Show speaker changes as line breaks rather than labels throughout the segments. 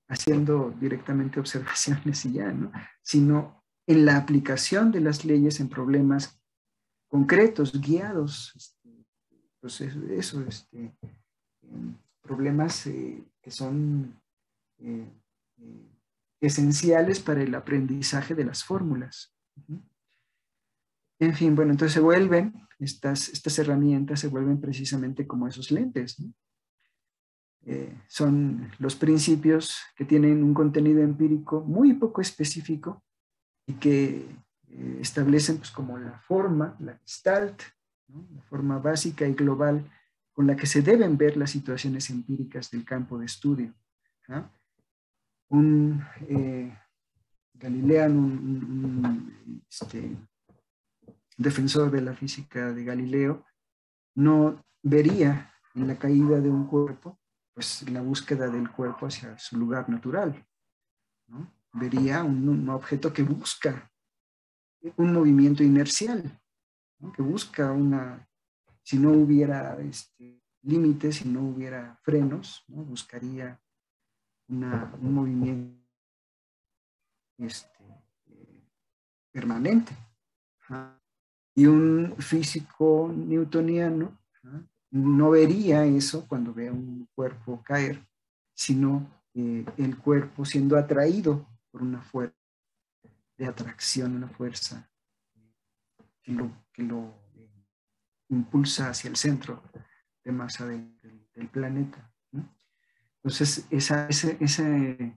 haciendo directamente observaciones y ya, ¿no? Sino en la aplicación de las leyes en problemas concretos, guiados, pues eso, problemas que son eh, eh, esenciales para el aprendizaje de las fórmulas. En fin, bueno, entonces se vuelven, estas herramientas se vuelven precisamente como esos lentes, ¿no? Son los principios que tienen un contenido empírico muy poco específico y que establecen pues, como la forma, la gestalt, ¿no? La forma básica y global con la que se deben ver las situaciones empíricas del campo de estudio, ¿no? Un galileano, defensor de la física de Galileo, no vería en la caída de un cuerpo pues la búsqueda del cuerpo hacia su lugar natural, ¿no? Vería un objeto que busca un movimiento inercial, ¿no? Que busca si no hubiera límites, si no hubiera frenos, ¿no? Buscaría un movimiento permanente. ¿No? Y un físico newtoniano, ¿no? No vería eso cuando ve un cuerpo caer, sino el cuerpo siendo atraído por una fuerza de atracción, una fuerza que lo impulsa hacia el centro de masa del planeta, ¿no? Entonces, ese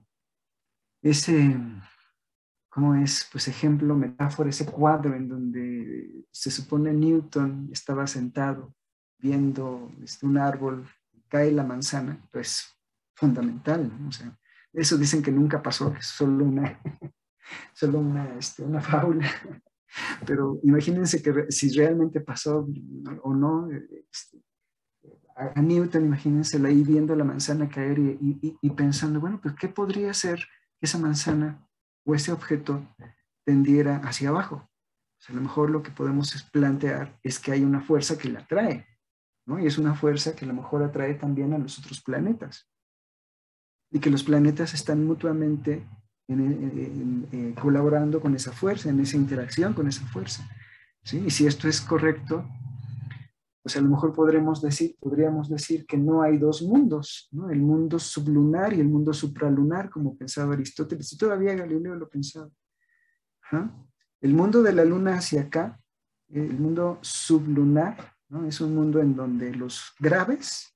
¿cómo es? Pues ejemplo, metáfora, ese cuadro en donde se supone Newton estaba sentado viendo un árbol, cae la manzana, pues fundamental, ¿no? O sea, eso dicen que nunca pasó, que es solo una fábula, pero imagínense que si realmente pasó o no, a Newton, imagínenselo ahí viendo la manzana caer y pensando, bueno, pues ¿qué podría ser que esa manzana o ese objeto tendiera hacia abajo? O sea, a lo mejor lo que podemos plantear es que hay una fuerza que la atrae, ¿no? Y es una fuerza que a lo mejor atrae también a los otros planetas. Y que los planetas están mutuamente colaborando con esa fuerza, en esa interacción con esa fuerza, ¿sí? Y si esto es correcto, pues a lo mejor podríamos decir que no hay dos mundos, ¿no? El mundo sublunar y el mundo supralunar, como pensaba Aristóteles, y todavía Galileo lo pensaba. ¿Ah? El mundo de la luna hacia acá, el mundo sublunar, ¿no? Es un mundo en donde los graves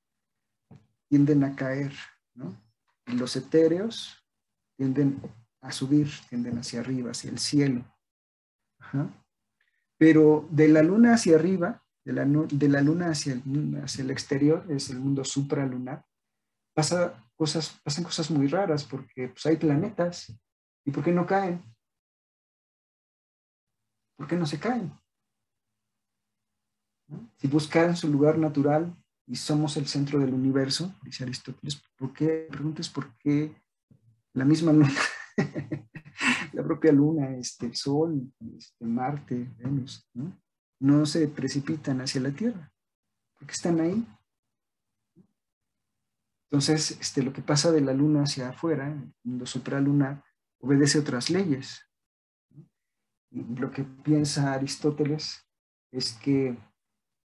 tienden a caer, ¿no? Y los etéreos tienden a subir, tienden hacia arriba, hacia el cielo. Ajá. Pero de la luna hacia arriba, de la luna hacia el exterior, es el mundo supralunar, pasan cosas muy raras porque pues, hay planetas. ¿Y por qué no caen? ¿Por qué no se caen? ¿No? Si buscaran su lugar natural y somos el centro del universo, dice Aristóteles, ¿por qué? La pregunta es por qué la misma luna, la propia luna, el sol, Marte, Venus, ¿no? No se precipitan hacia la Tierra, porque están ahí. Entonces, lo que pasa de la luna hacia afuera, el mundo supralunar, obedece otras leyes. Y lo que piensa Aristóteles es que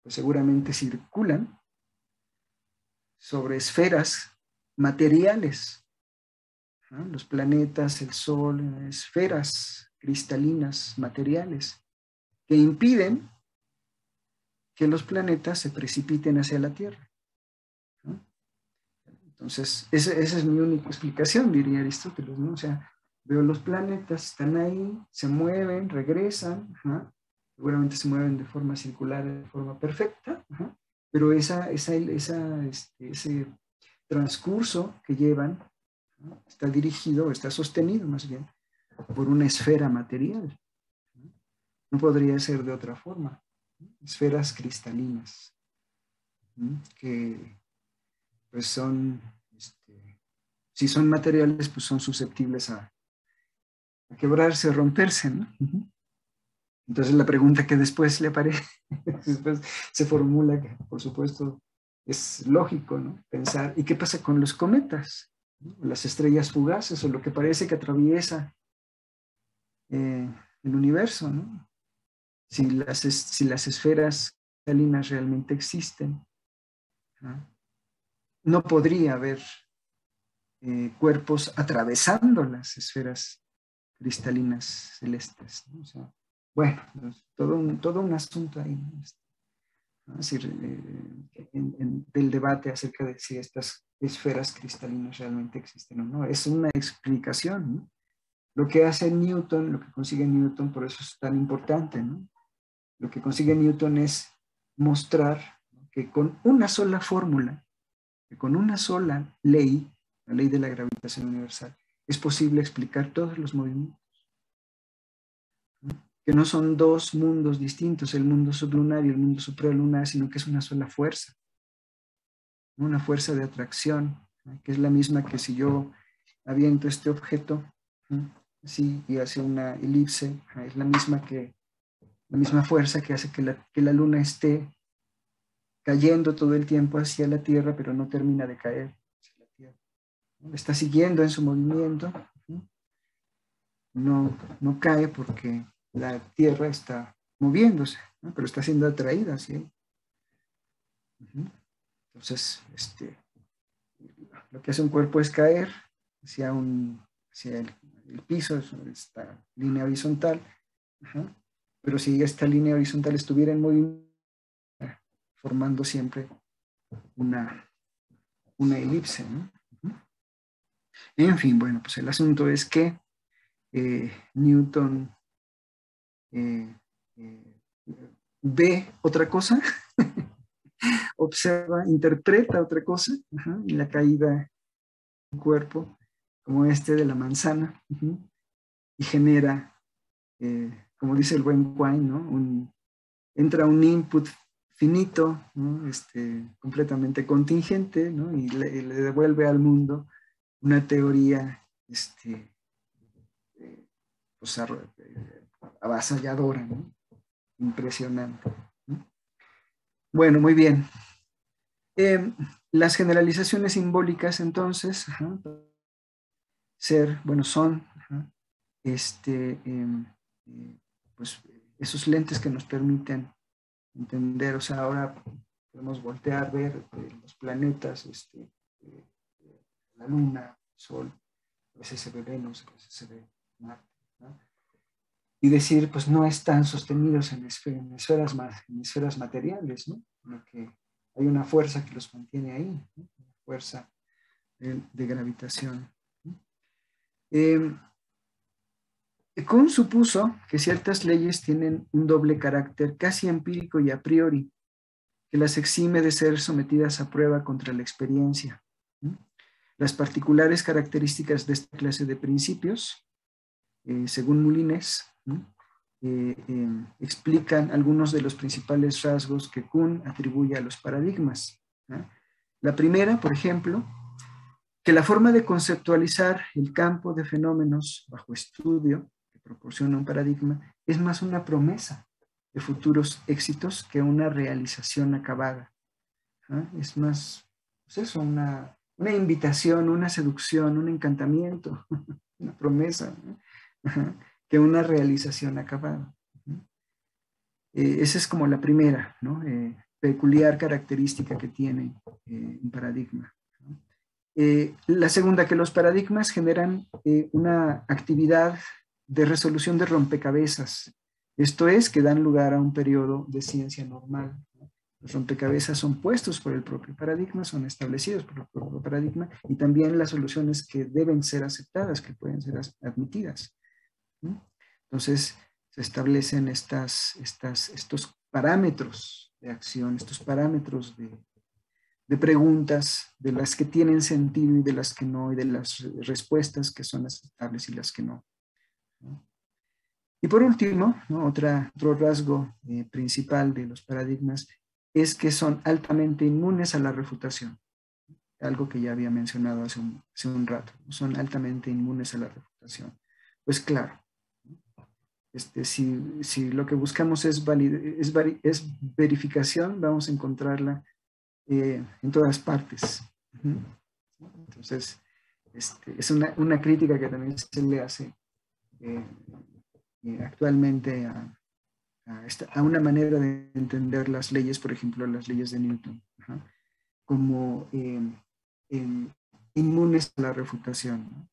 pues, seguramente circulan sobre esferas materiales, ¿no? Los planetas, el Sol, esferas cristalinas materiales que impiden que los planetas se precipiten hacia la Tierra, ¿no? Entonces, esa es mi única explicación, diría Aristóteles, ¿no? O sea, veo los planetas, están ahí, se mueven, regresan, ¿no? Seguramente se mueven de forma circular, de forma perfecta, ¿no? Pero ese transcurso que llevan, ¿no? Está dirigido, está sostenido más bien, por una esfera material. ¿No? No podría ser de otra forma. ¿No? Esferas cristalinas, ¿no? Que pues son, si son materiales, pues son susceptibles a quebrarse, a romperse, ¿no? Entonces la pregunta que después le aparece, después se formula, que por supuesto es lógico, ¿no? Pensar, ¿y qué pasa con los cometas? ¿no? Las estrellas fugaces o lo que parece que atraviesa el universo, ¿no? Si las esferas cristalinas realmente existen, ¿no? No podría haber cuerpos atravesando las esferas cristalinas celestes, ¿no? O sea, bueno, todo un asunto ahí, ¿no? ¿No? Es decir, del debate acerca de si estas esferas cristalinas realmente existen o no. Es una explicación, ¿no? Lo que hace Newton, lo que consigue Newton, por eso es tan importante, ¿no? Lo que consigue Newton es mostrar, ¿no?, que con una sola fórmula, que con una sola ley, la ley de la gravitación universal, es posible explicar todos los movimientos, ¿no? Que no son dos mundos distintos, el mundo sublunar y el mundo supralunar, sino que es una sola fuerza, ¿no? Una fuerza de atracción, ¿no?, que es la misma que si yo aviento este objeto, ¿no?, así, y hace una elipse, ¿no?, es la misma fuerza que hace que la luna esté cayendo todo el tiempo hacia la Tierra, pero no termina de caer hacia la Tierra, ¿no? Está siguiendo en su movimiento, no cae porque la Tierra está moviéndose, ¿no?, pero está siendo atraída hacia él. Entonces, lo que hace un cuerpo es caer hacia el piso, esta línea horizontal, pero si esta línea horizontal estuviera en movimiento, formando siempre una elipse, ¿no? En fin, bueno, pues el asunto es que Newton ve otra cosa, observa, interpreta otra cosa, y la caída de un cuerpo como este de la manzana, y genera, como dice el buen Quine, ¿no?, entra un input finito, ¿no?, completamente contingente, ¿no?, y le devuelve al mundo una teoría pues, avasalladora, ¿no?, impresionante, ¿no? Bueno, muy bien. Las generalizaciones simbólicas, entonces, son pues esos lentes que nos permiten entender, o sea, ahora podemos voltear, ver los planetas, la Luna, el Sol, a veces se ve Venus, a veces se ve Marte, ¿no?, y decir, pues no están sostenidos en esferas materiales, ¿no?, sino que hay una fuerza que los mantiene ahí, ¿no?, una fuerza de gravitación, ¿no? Kuhn supuso que ciertas leyes tienen un doble carácter casi empírico y a priori, que las exime de ser sometidas a prueba contra la experiencia, ¿no? Las particulares características de esta clase de principios, según Moulines, ¿no?, explican algunos de los principales rasgos que Kuhn atribuye a los paradigmas, ¿no? La primera, por ejemplo, que la forma de conceptualizar el campo de fenómenos bajo estudio que proporciona un paradigma es más una promesa de futuros éxitos que una realización acabada, ¿no? Es más, pues eso, una invitación, una seducción, un encantamiento, una promesa, ¿no?, que una realización acabada. Esa es como la primera, ¿no?, peculiar característica que tiene un paradigma, ¿no? La segunda, que los paradigmas generan una actividad de resolución de rompecabezas. Esto es, que dan lugar a un periodo de ciencia normal, ¿no? Los rompecabezas son puestos por el propio paradigma, son establecidos por el propio paradigma, y también las soluciones que deben ser aceptadas, que pueden ser admitidas, ¿no? Entonces, se establecen estos parámetros de acción, estos parámetros de preguntas, de las que tienen sentido y de las que no, y de las respuestas que son aceptables y las que no, ¿no? Y por último, ¿no?, otro rasgo principal de los paradigmas es que son altamente inmunes a la refutación, algo que ya había mencionado hace un rato, son altamente inmunes a la refutación. Pues claro, si lo que buscamos es verificación, vamos a encontrarla en todas partes. Entonces, es una crítica que también se le hace eh, actualmente a una manera de entender las leyes, por ejemplo, las leyes de Newton, ¿no? Como inmunes a la refutación, ¿no?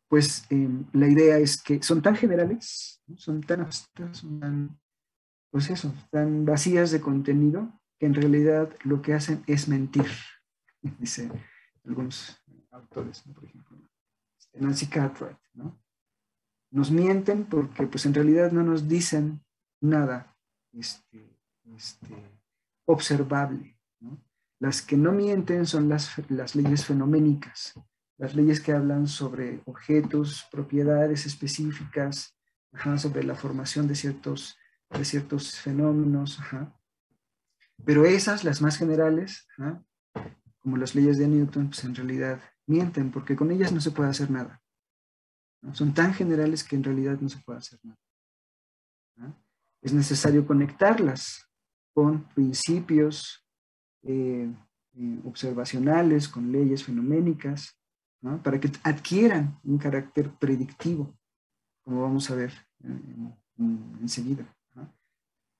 Pues la idea es que son tan generales, ¿no? Son tan abstractas, son tan, pues eso, tan vacías de contenido, que en realidad lo que hacen es mentir, dice algunos autores, ¿no? Por ejemplo, Nancy Cartwright, ¿no? Nos mienten porque pues en realidad no nos dicen nada este, observable, ¿no? Las que no mienten son las leyes fenoménicas, las leyes que hablan sobre objetos, propiedades específicas, ajá, sobre la formación de ciertos fenómenos, ajá. Pero esas, las más generales, ajá, como las leyes de Newton, pues en realidad mienten, porque con ellas no se puede hacer nada, ¿no? Son tan generales que en realidad no se puede hacer nada, ¿no? Es necesario conectarlas con principios observacionales, con leyes fenoménicas, ¿no? Para que adquieran un carácter predictivo, como vamos a ver enseguida, ¿no?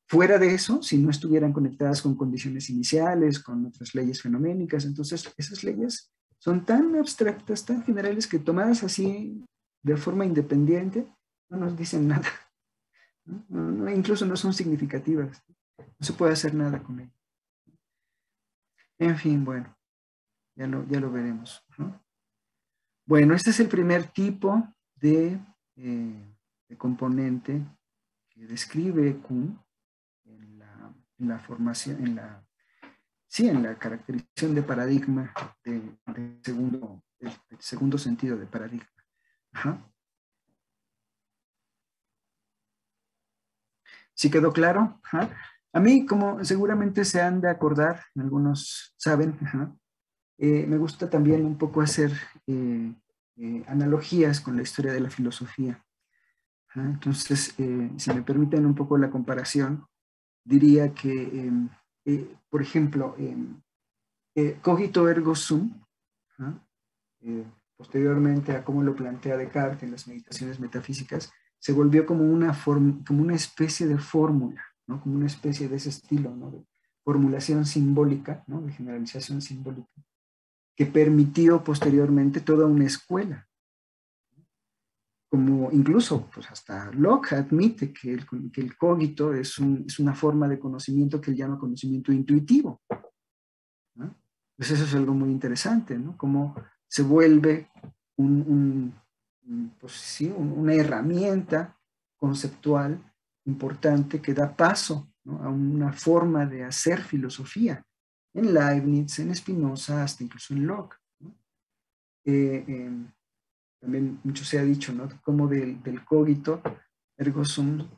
Fuera de eso, si no estuvieran conectadas con condiciones iniciales, con otras leyes fenoménicas, entonces esas leyes son tan abstractas, tan generales, que tomadas así de forma independiente, no nos dicen nada, ¿no? Incluso no son significativas, no se puede hacer nada con ellas. En fin, bueno, ya lo veremos, ¿no? Bueno, este es el primer tipo de componente que describe Kuhn en la formación, en la caracterización de paradigma del segundo sentido de paradigma. Ajá. ¿Sí quedó claro? Ajá. A mí, como seguramente se han de acordar, algunos saben, ajá, me gusta también un poco hacer analogías con la historia de la filosofía. Ajá. Entonces, si me permiten un poco la comparación, diría que, por ejemplo, cogito ergo sum, ¿no? Posteriormente a cómo lo plantea Descartes en las meditaciones metafísicas, se volvió como como una especie de fórmula, ¿no? Como una especie de ese estilo, ¿no? De formulación simbólica, ¿no? De generalización simbólica, que permitió posteriormente toda una escuela. Como incluso, pues hasta Locke admite que el cogito es una forma de conocimiento que él llama conocimiento intuitivo, ¿no? Pues eso es algo muy interesante, ¿no? Cómo se vuelve pues sí, una herramienta conceptual importante que da paso, ¿no? A una forma de hacer filosofía en Leibniz, en Spinoza, hasta incluso en Locke, ¿no? También mucho se ha dicho, ¿no? Cómo del cogito ergo sum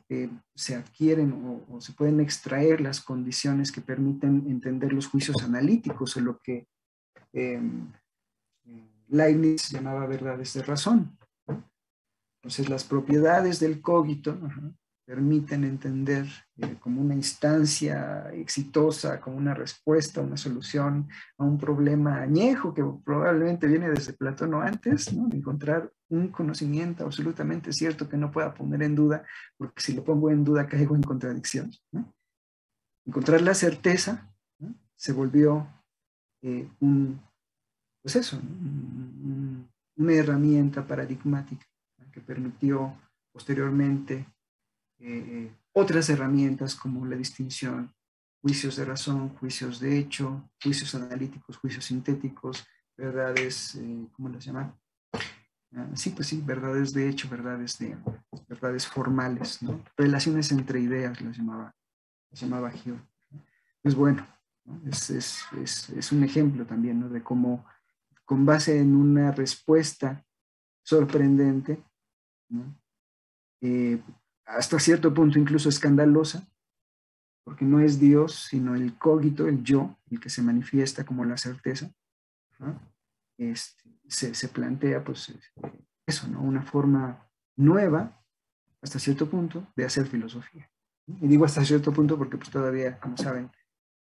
se adquieren o se pueden extraer las condiciones que permiten entender los juicios analíticos o lo que eh, Leibniz llamaba verdades de razón. Entonces, las propiedades del cogito permiten entender como una instancia exitosa, como una respuesta, una solución a un problema añejo que probablemente viene desde Platón o antes, ¿no? De encontrar un conocimiento absolutamente cierto que no pueda poner en duda, porque si lo pongo en duda caigo en contradicción, ¿no? Encontrar la certeza, ¿no? Se volvió pues eso, una herramienta paradigmática, ¿no? Que permitió posteriormente otras herramientas como la distinción, juicios de razón, juicios de hecho, juicios analíticos, juicios sintéticos, verdades, ¿cómo las llaman? Sí, pues sí, verdades de hecho, verdades formales, ¿no? Relaciones entre ideas, las llamaba Hume. Pues bueno, ¿no? Es un ejemplo también, ¿no? De cómo con base en una respuesta sorprendente, ¿no? Hasta cierto punto incluso escandalosa, porque no es Dios, sino el cogito, el yo, el que se manifiesta como la certeza, ¿no? Se plantea pues eso, ¿no? Una forma nueva, hasta cierto punto, de hacer filosofía. Y digo hasta cierto punto porque pues todavía, como saben,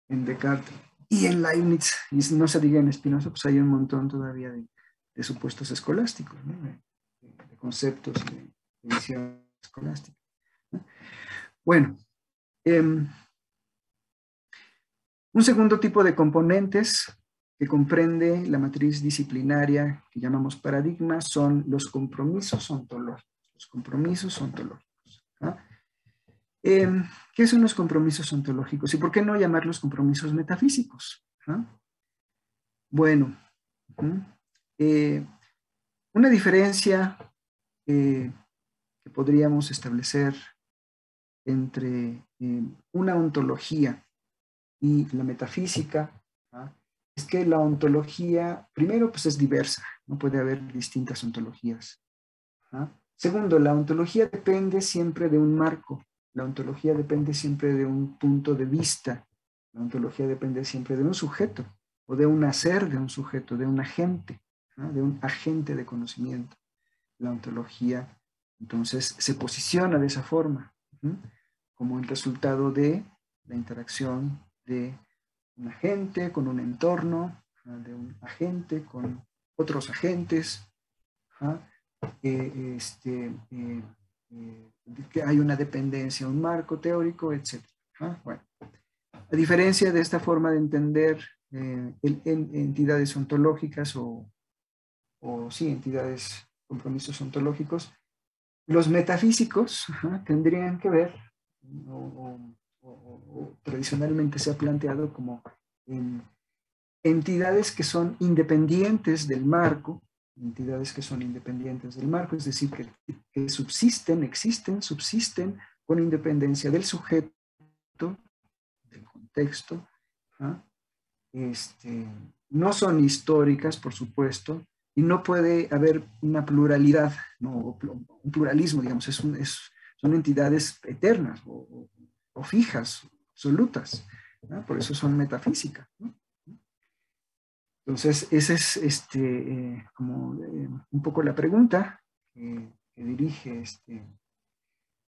en Descartes Y en Leibniz, y no se diga en Spinoza, pues hay un montón todavía de supuestos escolásticos, ¿no? De conceptos y de visión escolástica, ¿no? Bueno, un segundo tipo de componentes que comprende la matriz disciplinaria que llamamos paradigma son los compromisos ontológicos. Los compromisos ontológicos, ¿no? ¿Qué son los compromisos ontológicos? ¿Y por qué no llamarlos compromisos metafísicos? ¿No? Bueno, una diferencia que podríamos establecer entre una ontología y la metafísica, ¿no? Es que la ontología, primero, pues es diversa, no puede haber distintas ontologías, ¿no? Segundo, la ontología depende siempre de un marco, la ontología depende siempre de un punto de vista, la ontología depende siempre de un sujeto, o de un hacer de un sujeto, de un agente, ¿no? De un agente de conocimiento. La ontología, entonces, se posiciona de esa forma, ¿no? Como el resultado de la interacción de un agente con un entorno, ¿no? De un agente con otros agentes, ¿no? Que hay una dependencia, un marco teórico, etc. Bueno, a diferencia de esta forma de entender entidades ontológicas o sí, entidades, compromisos ontológicos, los metafísicos tendrían que ver, o tradicionalmente se ha planteado como entidades que son independientes del marco, entidades que son independientes del marco, es decir, que subsisten con independencia del sujeto, del contexto, ¿no? No son históricas, por supuesto, y no puede haber una pluralidad, ¿no? Un pluralismo, digamos, son entidades eternas o fijas, absolutas, ¿no? Por eso son metafísicas, ¿no? Entonces, esa es como un poco la pregunta que dirige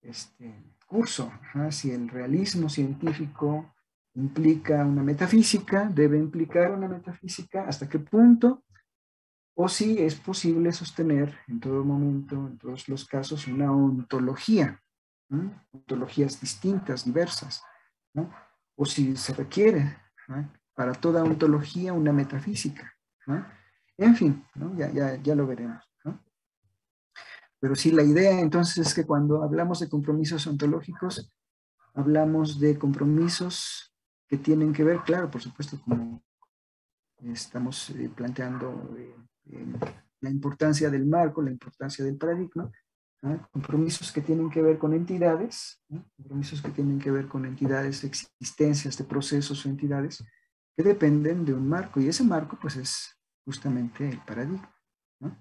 este curso, ¿no? Si el realismo científico implica una metafísica, debe implicar una metafísica, ¿hasta qué punto? O si es posible sostener en todo momento, en todos los casos, una ontología, ¿no? Ontologías distintas, diversas, ¿no? O si se requiere, ¿no? Para toda ontología una metafísica, ¿no? En fin, ¿no? Ya lo veremos, ¿no? Pero sí, la idea entonces es que cuando hablamos de compromisos ontológicos, hablamos de compromisos que tienen que ver, claro, por supuesto, como estamos planteando la importancia del marco, la importancia del paradigma, ¿no? Compromisos que tienen que ver con entidades, ¿no? Compromisos que tienen que ver con entidades, existencias de procesos o entidades que dependen de un marco, y ese marco pues es justamente el paradigma, ¿no?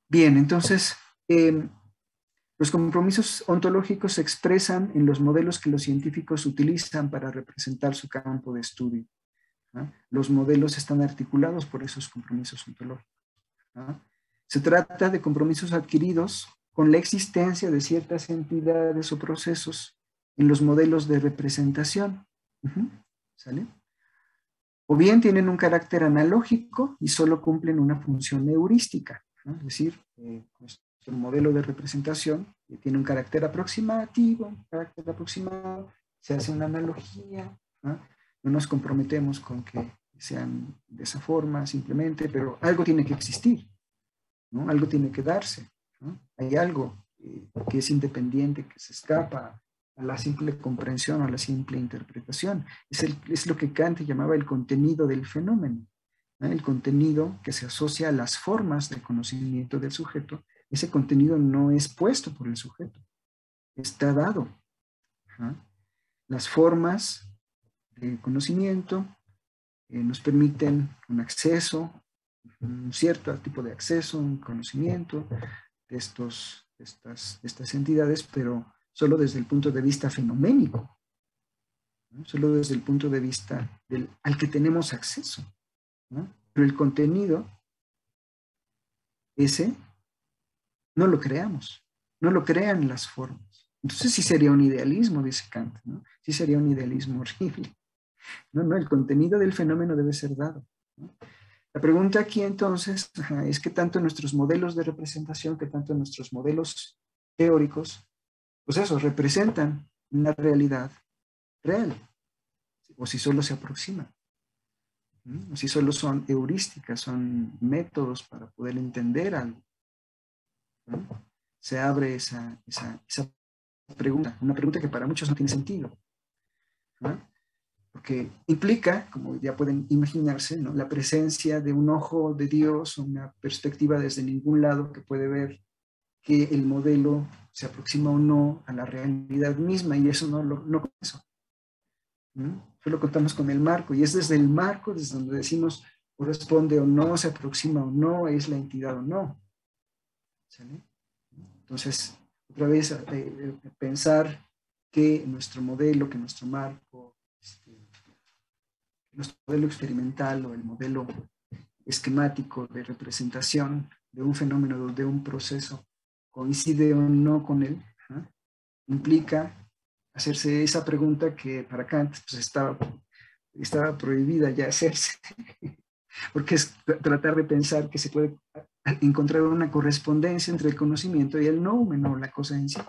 Bien, entonces, los compromisos ontológicos se expresan en los modelos que los científicos utilizan para representar su campo de estudio, ¿no? Los modelos están articulados por esos compromisos ontológicos, ¿no? Se trata de compromisos adquiridos con la existencia de ciertas entidades o procesos en los modelos de representación. ¿Sale? O bien tienen un carácter analógico y solo cumplen una función heurística, ¿no? Es decir, nuestro modelo de representación tiene un carácter aproximativo, se hace una analogía, ¿no? No nos comprometemos con que sean de esa forma simplemente, pero algo tiene que existir, ¿no? Algo tiene que darse, ¿no? Hay algo que es independiente, que se escapa a la simple comprensión o a la simple interpretación. Es lo que Kant llamaba el contenido del fenómeno, ¿no? El contenido que se asocia a las formas del conocimiento del sujeto. Ese contenido no es puesto por el sujeto, está dado, ¿no? Las formas de conocimiento nos permiten un acceso, un cierto tipo de acceso, un conocimiento de estas entidades, pero solo desde el punto de vista fenoménico, ¿no? Solo desde el punto de vista al que tenemos acceso, ¿no? Pero el contenido, ese, no lo creamos, no lo crean las formas. Entonces sí sería un idealismo, dice Kant, ¿no? Sí sería un idealismo horrible, No, el contenido del fenómeno debe ser dado, ¿no? La pregunta aquí entonces es que tanto nuestros modelos de representación, que tanto nuestros modelos teóricos, pues eso, representan una realidad real, o si solo se aproximan, ¿no? O si solo son heurísticas, son métodos para poder entender algo, ¿no? Se abre esa pregunta, una pregunta que para muchos no tiene sentido, ¿no? Porque implica, como ya pueden imaginarse, ¿no?, la presencia de un ojo de Dios, una perspectiva desde ningún lado que puede ver que el modelo se aproxima o no a la realidad misma, y eso no con eso, ¿no? Solo contamos con el marco, y es desde el marco desde donde decimos corresponde o no, se aproxima o no, es la entidad o no. ¿Sale? Entonces, otra vez, pensar que nuestro modelo, que nuestro marco, nuestro modelo experimental o el modelo esquemático de representación de un fenómeno, de un proceso, coincide o no con él, ¿eh?, implica hacerse esa pregunta que para Kant pues, estaba prohibida ya hacerse, porque es tratar de pensar que se puede encontrar una correspondencia entre el conocimiento y el noumen, o la cosa en sí.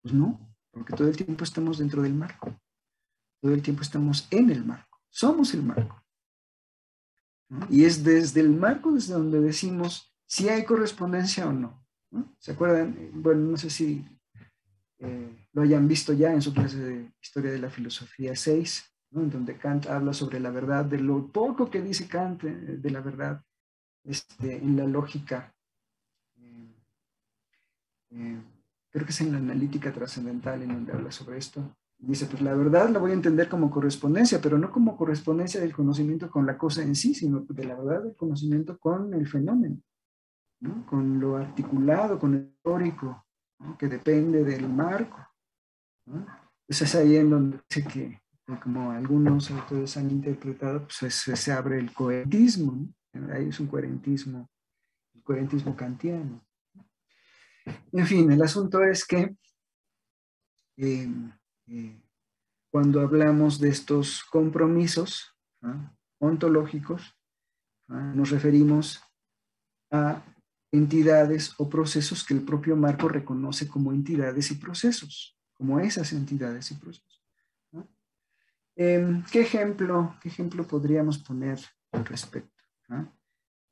Pues no, porque todo el tiempo estamos dentro del marco, todo el tiempo estamos en el marco, somos el marco, ¿no? Y es desde el marco desde donde decimos si hay correspondencia o no, ¿no? ¿Se acuerdan? Bueno, no sé si lo hayan visto ya en su clase de Historia de la Filosofía 6, ¿no?, en donde Kant habla sobre la verdad, de lo poco que dice Kant de la verdad en la lógica. Eh, Creo que es en la analítica trascendental en donde habla sobre esto. Dice, pues la verdad la voy a entender como correspondencia, pero no como correspondencia del conocimiento con la cosa en sí, sino de la verdad del conocimiento con el fenómeno, ¿no?, con lo articulado, con el teórico, ¿no?, que depende del marco, ¿no? Entonces es ahí en donde dice que como algunos autores han interpretado, pues se abre el coherentismo, ¿no? Ahí es un coherentismo, el coherentismo kantiano. En fin, el asunto es que eh, eh, cuando hablamos de estos compromisos, ¿no?, ontológicos, ¿no?, nos referimos a entidades o procesos que el propio marco reconoce como entidades y procesos, como esas entidades y procesos, ¿no? ¿Qué ejemplo podríamos poner al respecto, ¿no?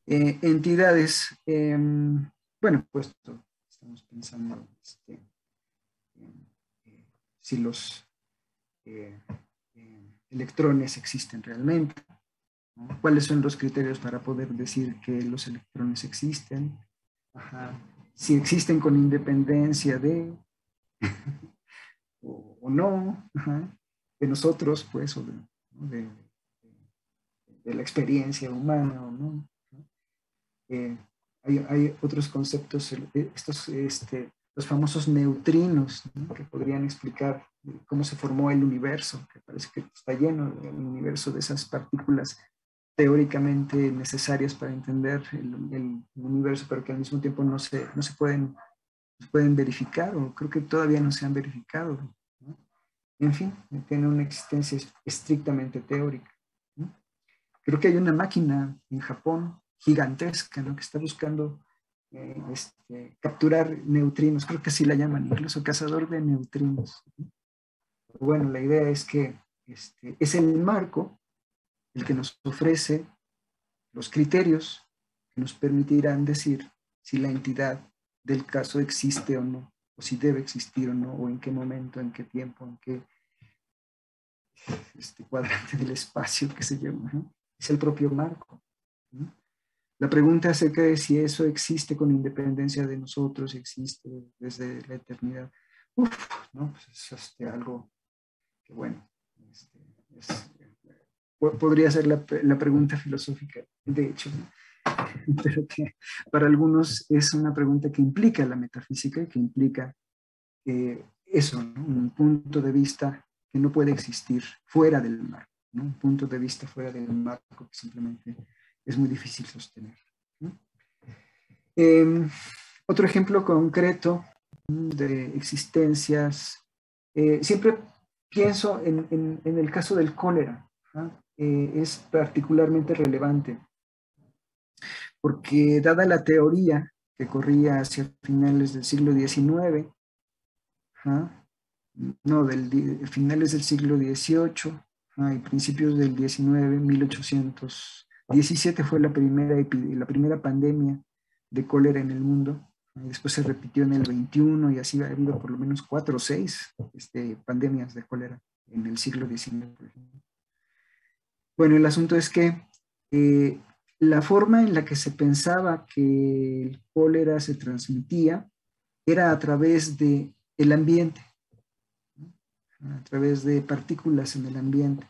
Entidades, bueno, pues estamos pensando si los electrones existen realmente, ¿no? ¿Cuáles son los criterios para poder decir que los electrones existen? Ajá. Si existen con independencia de o no, ajá, de nosotros, pues, o ¿no?, de la experiencia humana o no. Eh, hay otros conceptos, los famosos neutrinos, ¿no?, que podrían explicar cómo se formó el universo, que parece que está lleno el universo de esas partículas teóricamente necesarias para entender el universo, pero que al mismo tiempo no se pueden verificar, o creo que todavía no se han verificado, ¿no? En fin, tiene una existencia estrictamente teórica, ¿no? Creo que hay una máquina en Japón gigantesca, ¿no?, que está buscando capturar neutrinos, creo que así la llaman, incluso cazador de neutrinos, ¿no? Bueno, la idea es que es el marco el que nos ofrece los criterios que nos permitirán decir si la entidad del caso existe o no, o si debe existir o no, o en qué momento, en qué tiempo, en qué cuadrante del espacio que se llama, ¿no? Es el propio marco, ¿no? La pregunta acerca de si eso existe con independencia de nosotros, existe desde la eternidad, ¿no? Pues es algo que, bueno, podría ser la pregunta filosófica, de hecho, ¿no? Pero que para algunos es una pregunta que implica la metafísica y que implica eso, ¿no?, un punto de vista que no puede existir fuera del marco, ¿no?, un punto de vista fuera del marco que simplemente es muy difícil sostener, ¿no? Otro ejemplo concreto de existencias, siempre pienso en el caso del cólera, es particularmente relevante, porque dada la teoría que corría hacia finales del siglo XIX, no, finales del siglo XVIII y principios del XIX, 1817 fue la primera pandemia de cólera en el mundo. Después se repitió en el 21 y así ha habido por lo menos 4 o 6 pandemias de cólera en el siglo XIX, por ejemplo. Bueno, el asunto es que la forma en la que se pensaba que el cólera se transmitía era a través del ambiente, ¿no? A través de partículas en el ambiente,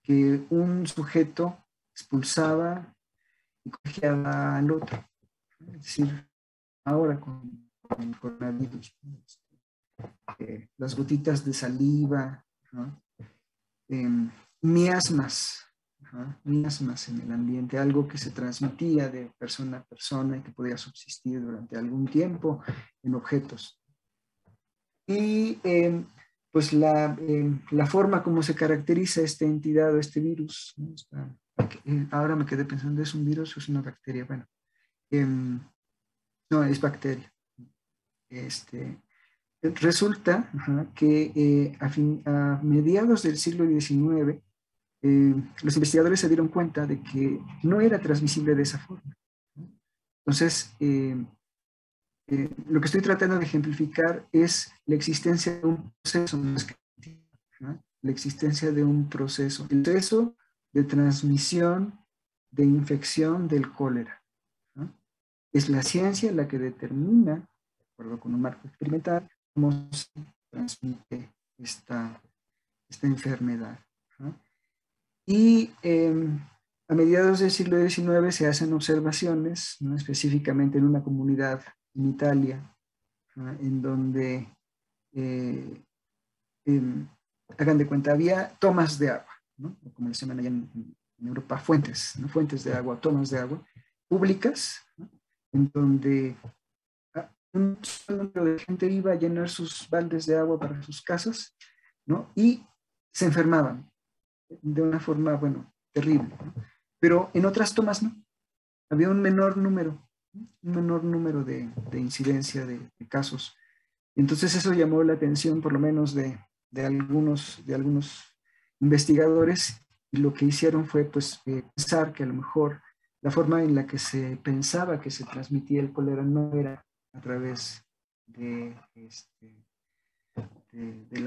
que un sujeto expulsaba y contagiaba al otro. Es decir, ahora con el coronavirus, ¿no? Las gotitas de saliva, ¿no? Miasmas, miasmas en el ambiente, algo que se transmitía de persona a persona y que podía subsistir durante algún tiempo en objetos. Y pues la forma como se caracteriza esta entidad o este virus, ¿no? Ahora me quedé pensando, ¿es un virus o es una bacteria? Bueno, no, es bacteria. Resulta que a mediados del siglo XIX, los investigadores se dieron cuenta de que no era transmisible de esa forma, ¿no? Entonces, lo que estoy tratando de ejemplificar es la existencia de un proceso, ¿no? La existencia de un proceso, el proceso de transmisión, de infección del cólera, ¿no? Es la ciencia la que determina, de acuerdo con un marco experimental, cómo se transmite esta enfermedad, ¿no? Y a mediados del siglo XIX se hacen observaciones, ¿no? Específicamente en una comunidad en Italia, ¿no? En donde, hagan de cuenta, había tomas de agua, ¿no? O como les llaman allá en Europa, fuentes, ¿no? Fuentes de agua, tomas de agua públicas, ¿no? En donde un número de gente iba a llenar sus baldes de agua para sus casas, ¿no? Y se enfermaban de una forma, bueno, terrible, ¿no? Pero en otras tomas no. Había un menor número, ¿no? Un menor número de incidencia de casos. Entonces eso llamó la atención, por lo menos, de algunos investigadores, y lo que hicieron fue, pues, pensar que a lo mejor la forma en la que se pensaba que se transmitía el cólera no era a través del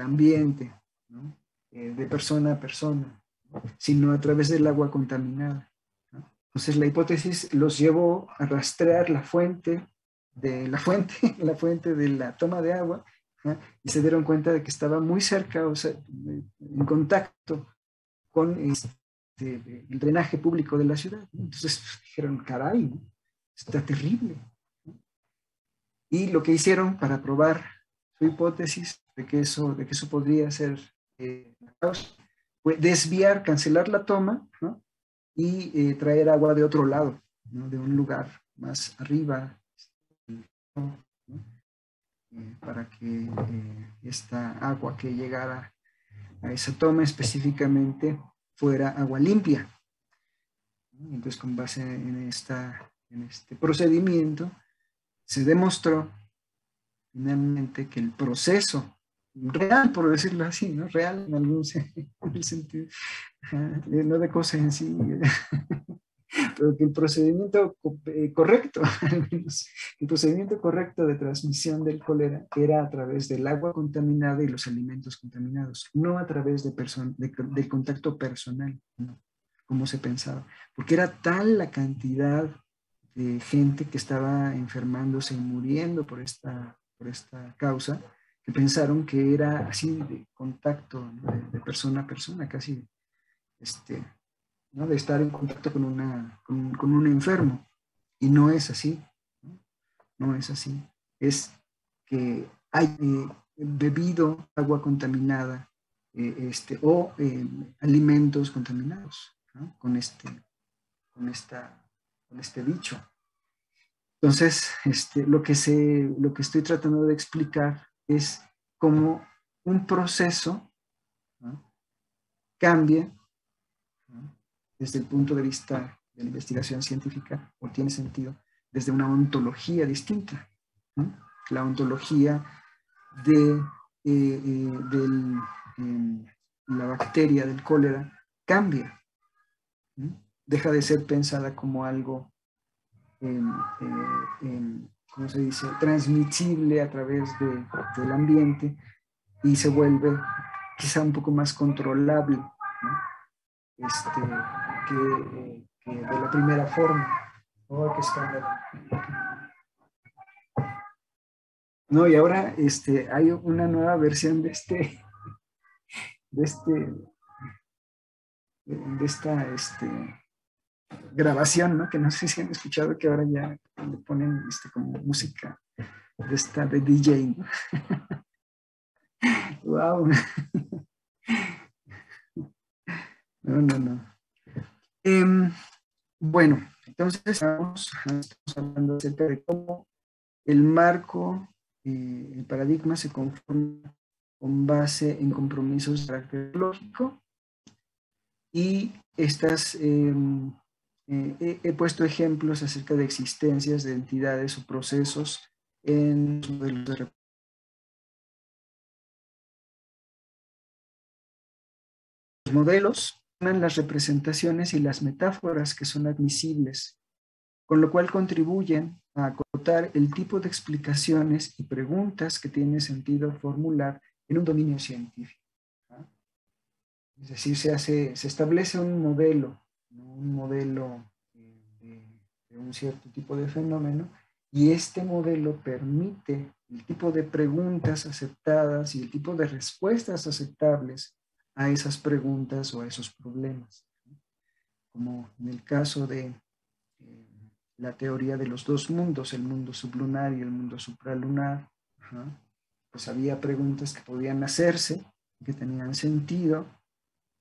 ambiente, ¿no? De persona a persona, ¿no? Sino a través del agua contaminada, ¿no? Entonces la hipótesis los llevó a rastrear la fuente la fuente de la toma de agua, ¿no? Y se dieron cuenta de que estaba muy cerca, o sea, en contacto con el drenaje público de la ciudad, ¿no? Entonces dijeron, caray, ¿no? Está terrible, ¿no? Y lo que hicieron para probar su hipótesis de que eso podría ser la causa, fue desviar, cancelar la toma, ¿no? Y traer agua de otro lado, ¿no? De un lugar más arriba, ¿no? Para que esta agua que llegara a esa toma específicamente fuera agua limpia. Entonces, con base en este procedimiento, se demostró finalmente que el proceso real, por decirlo así, ¿no? Real en algún sentido, no de cosas en sí, pero que el procedimiento correcto, al menos, el procedimiento correcto de transmisión del cólera era a través del agua contaminada y los alimentos contaminados, no a través del contacto personal, ¿no? Como se pensaba, porque era tal la cantidad de gente que estaba enfermándose y muriendo por esta causa, que pensaron que era así de contacto, ¿no? De persona a persona, casi, ¿no? De estar en contacto con un enfermo. Y no es así, ¿no? No es así. Es que hay bebido agua contaminada, o alimentos contaminados, ¿no? Con este bicho. Entonces, lo que estoy tratando de explicar es cómo un proceso, ¿no? Cambia desde el punto de vista de la investigación científica, o tiene sentido desde una ontología distinta, ¿no? La ontología de la bacteria del cólera cambia, ¿no? Deja de ser pensada como algo, ¿cómo se dice?, transmisible a través del ambiente, y se vuelve quizá un poco más controlable, ¿no? Que de la primera forma. Oh, qué escándalo. No, y ahora hay una nueva versión de este, de esta grabación, ¿no? Que no sé si han escuchado, que ahora ya le ponen como música de esta de DJ, ¿no? Wow. No, no, no. Bueno, entonces estamos hablando acerca de cómo el marco, el paradigma se conforma con base en compromisos de carácter lógico, y he puesto ejemplos acerca de existencias de entidades o procesos en los modelos, las representaciones y las metáforas que son admisibles, con lo cual contribuyen a acotar el tipo de explicaciones y preguntas que tiene sentido formular en un dominio científico, ¿no? Es decir, se establece un modelo, ¿no? Un modelo de un cierto tipo de fenómeno, y este modelo permite el tipo de preguntas aceptadas y el tipo de respuestas aceptables a esas preguntas o a esos problemas, ¿no? Como en el caso de la teoría de los dos mundos, el mundo sublunar y el mundo supralunar. Ajá. Pues había preguntas que podían hacerse, que tenían sentido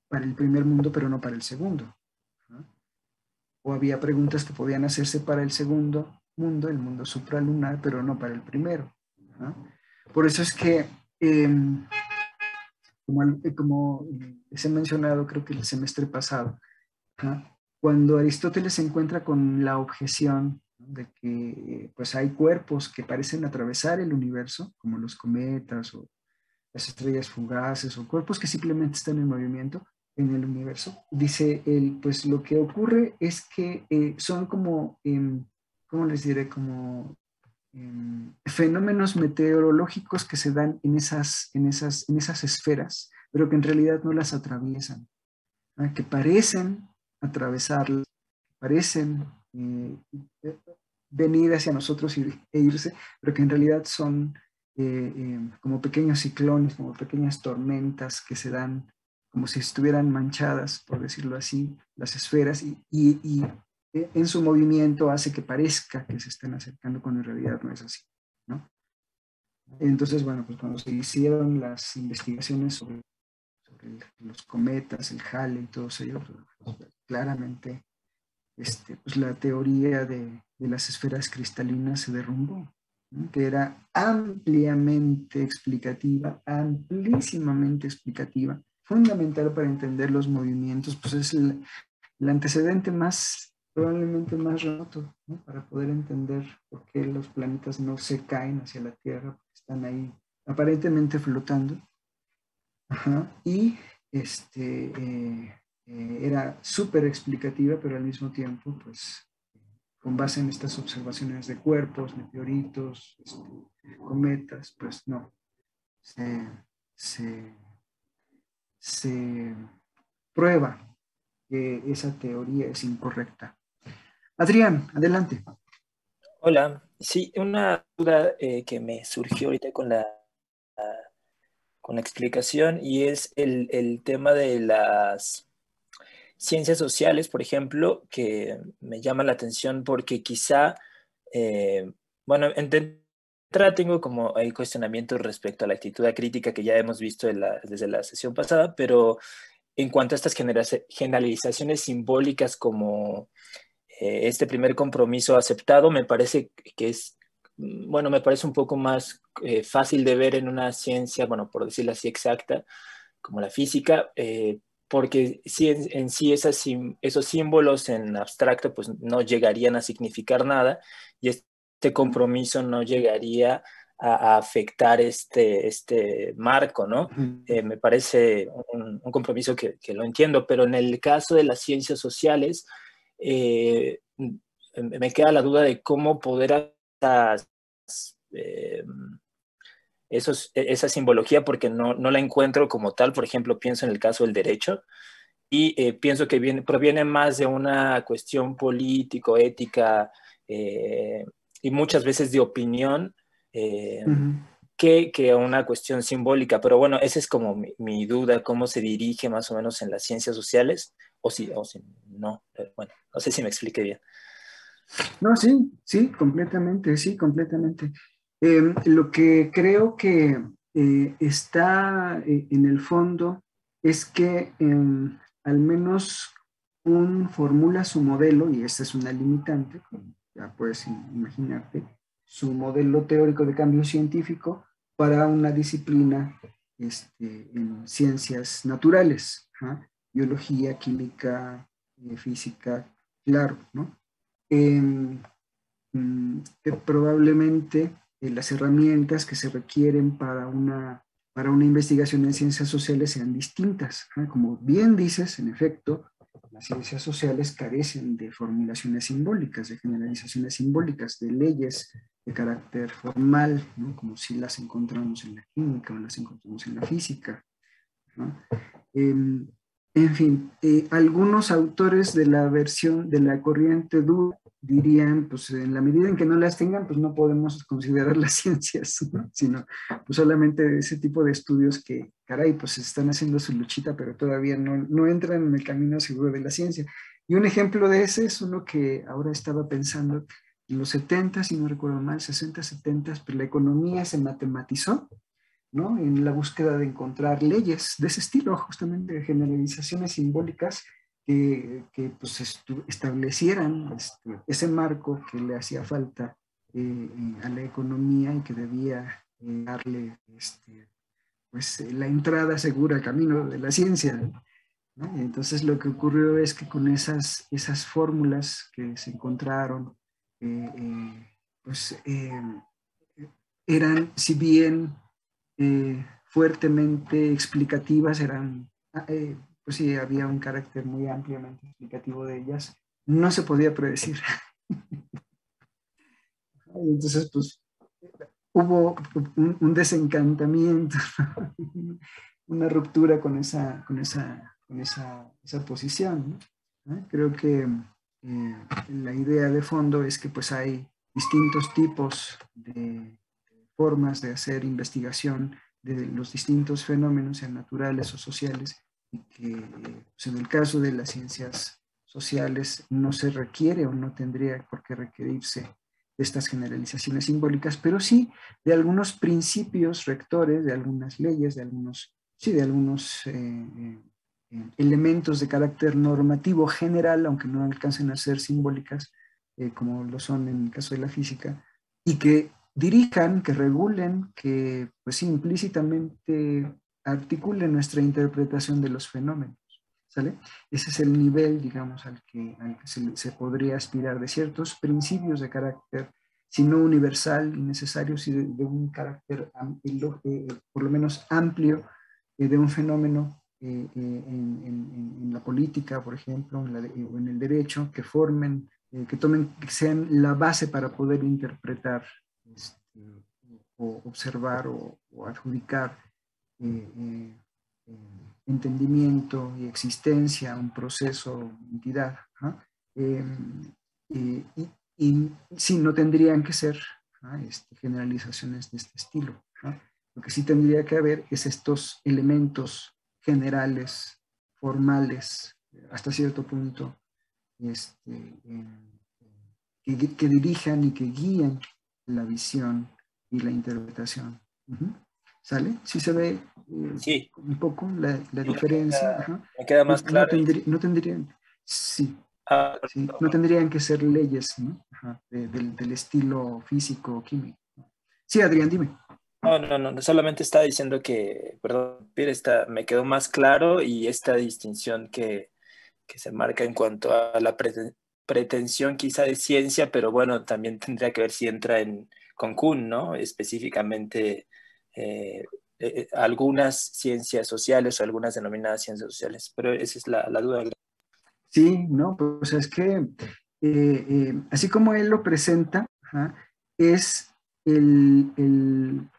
para el primer mundo, pero no para el segundo. Ajá. O había preguntas que podían hacerse para el segundo mundo, el mundo supralunar, pero no para el primero. Ajá. Por eso es que, como les he mencionado, creo que el semestre pasado, ajá, cuando Aristóteles se encuentra con la objeción, ¿no?, de que pues hay cuerpos que parecen atravesar el universo, como los cometas o las estrellas fugaces, o cuerpos que simplemente están en movimiento en el universo, dice él, pues lo que ocurre es que son como, ¿cómo les diré? Como fenómenos meteorológicos que se dan en esas esferas, pero que en realidad no las atraviesan, ¿no? Que parecen atravesarlas, parecen venir hacia nosotros e irse, pero que en realidad son como pequeños ciclones, como pequeñas tormentas que se dan como si estuvieran manchadas, por decirlo así, las esferas, y en su movimiento hace que parezca que se están acercando cuando en realidad no es así, ¿no? Entonces, bueno, pues cuando se hicieron las investigaciones sobre los cometas, el Halley y todo ello, pues, claramente pues la teoría de las esferas cristalinas se derrumbó, ¿no? Que era ampliamente explicativa, amplísimamente explicativa, fundamental para entender los movimientos, pues es el antecedente probablemente más remoto, ¿no?, para poder entender por qué los planetas no se caen hacia la Tierra, porque están ahí aparentemente flotando. Ajá. Y era súper explicativa, pero al mismo tiempo, pues, con base en estas observaciones de cuerpos, meteoritos, cometas, pues no, se, se, se prueba que esa teoría es incorrecta. Adrián, adelante.
Hola, sí, una duda que me surgió ahorita con la explicación, y es el tema de las ciencias sociales, por ejemplo, que me llama la atención porque quizá, bueno, de entrada tengo como hay cuestionamientos respecto a la actitud crítica que ya hemos visto desde la sesión pasada, pero en cuanto a estas generalizaciones simbólicas como este primer compromiso aceptado, me parece que es, bueno, me parece un poco más fácil de ver en una ciencia, bueno, por decirlo así, exacta, como la física, porque sí, en sí esos símbolos en abstracto pues no llegarían a significar nada y este compromiso no llegaría a afectar este marco, ¿no? Me parece un compromiso que lo entiendo, pero en el caso de las ciencias sociales, me queda la duda de cómo poder eh, esa simbología, porque no la encuentro como tal. Por ejemplo, pienso en el caso del derecho y pienso que proviene más de una cuestión político, ética y muchas veces de opinión eh, que una cuestión simbólica. Pero bueno, esa es como mi duda, cómo se dirige más o menos en las ciencias sociales, o si no, pero bueno, no sé si me expliqué bien.
No, sí, sí, completamente, sí, completamente. Lo que creo que está en el fondo es que al menos un formula su modelo, y esta es una limitante, como ya puedes imaginarte, su modelo teórico de cambio científico para una disciplina en ciencias naturales, ¿ah? Biología, química, física, claro, ¿no? Em, que probablemente las herramientas que se requieren para una investigación en ciencias sociales sean distintas, ¿no? Como bien dices, en efecto, las ciencias sociales carecen de formulaciones simbólicas, de generalizaciones simbólicas, de leyes de carácter formal, ¿no? Como si las encontramos en la química o las encontramos en la física, ¿no? Eh, en fin, algunos autores de la versión de la corriente dura dirían, pues en la medida en que no las tengan, pues no podemos considerar las ciencias, ¿no? Sino pues solamente ese tipo de estudios que, caray, pues están haciendo su luchita, pero todavía no entran en el camino seguro de la ciencia. Y un ejemplo de ese es uno que ahora estaba pensando, en los 70, si no recuerdo mal, 60, 70, pues la economía se matematizó, ¿no? En la búsqueda de encontrar leyes de ese estilo, justamente de generalizaciones simbólicas pues, establecieran ese marco que le hacía falta a la economía y que debía darle pues, la entrada segura al camino de la ciencia, ¿no? Y entonces lo que ocurrió es que con esas fórmulas que se encontraron, pues eran, si bien fuertemente explicativas, pues sí, había un carácter muy ampliamente explicativo de ellas, no se podía predecir. Entonces, pues hubo un desencantamiento, una ruptura esa posición, ¿no? Creo que la idea de fondo es que pues hay distintos tipos de formas de hacer investigación de los distintos fenómenos, sean naturales o sociales, y que pues en el caso de las ciencias sociales no se requiere o no tendría por qué requerirse de estas generalizaciones simbólicas, pero sí de algunos principios rectores, de algunas leyes, de algunos elementos de carácter normativo general, aunque no alcancen a ser simbólicas, como lo son en el caso de la física, y que dirijan, que regulen, que pues sí, implícitamente articulen nuestra interpretación de los fenómenos, ¿sale? Ese es el nivel, digamos, al que se podría aspirar de ciertos principios de carácter, si no universal y necesario, si de un carácter por lo menos amplio, de un fenómeno en la política, por ejemplo, o en el derecho, que formen, que sean la base para poder interpretar o observar o adjudicar entendimiento y existencia, un proceso, entidad. ¿Ah? Eh, y, y sí, no tendrían que ser generalizaciones de este estilo. ¿Ah? Lo que sí tendría que haber es estos elementos generales, formales, hasta cierto punto, que dirijan y que guíen la visión y la interpretación. ¿Sale? Sí se ve
Sí,
un poco la
sí,
diferencia. Ajá.
me queda
No,
más claro.
no tendrían, sí,
Ah,
sí, no tendrían que ser leyes, ¿no? Ajá, del estilo físico o químico. Sí, Adrián, dime.
No, solamente estaba diciendo que, perdón, Pierre, me quedó más claro y esta distinción que se marca en cuanto a la pretensión quizá de ciencia, pero bueno, también tendría que ver si entra con Kuhn, ¿no? Específicamente eh, algunas ciencias sociales o algunas denominadas ciencias sociales, pero esa es la duda.
Sí, ¿no? Pues es que así como él lo presenta, ajá, es el, el-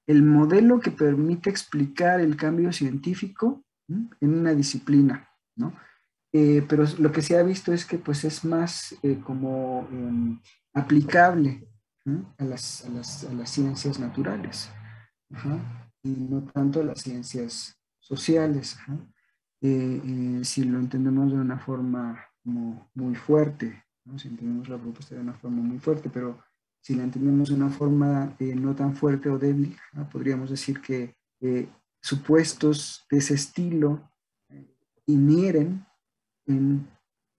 el modelo que permite explicar el cambio científico, ¿no?, en una disciplina, ¿no? Pero lo que se ha visto es que pues es más como aplicable, ¿no?, a las ciencias naturales, ajá, y no tanto a las ciencias sociales, ajá. Si lo entendemos de una forma como muy fuerte, ¿no? Si entendemos la propuesta de una forma muy fuerte, pero si la entendemos de una forma no tan fuerte o débil, ¿no?, podríamos decir que supuestos de ese estilo inhieren en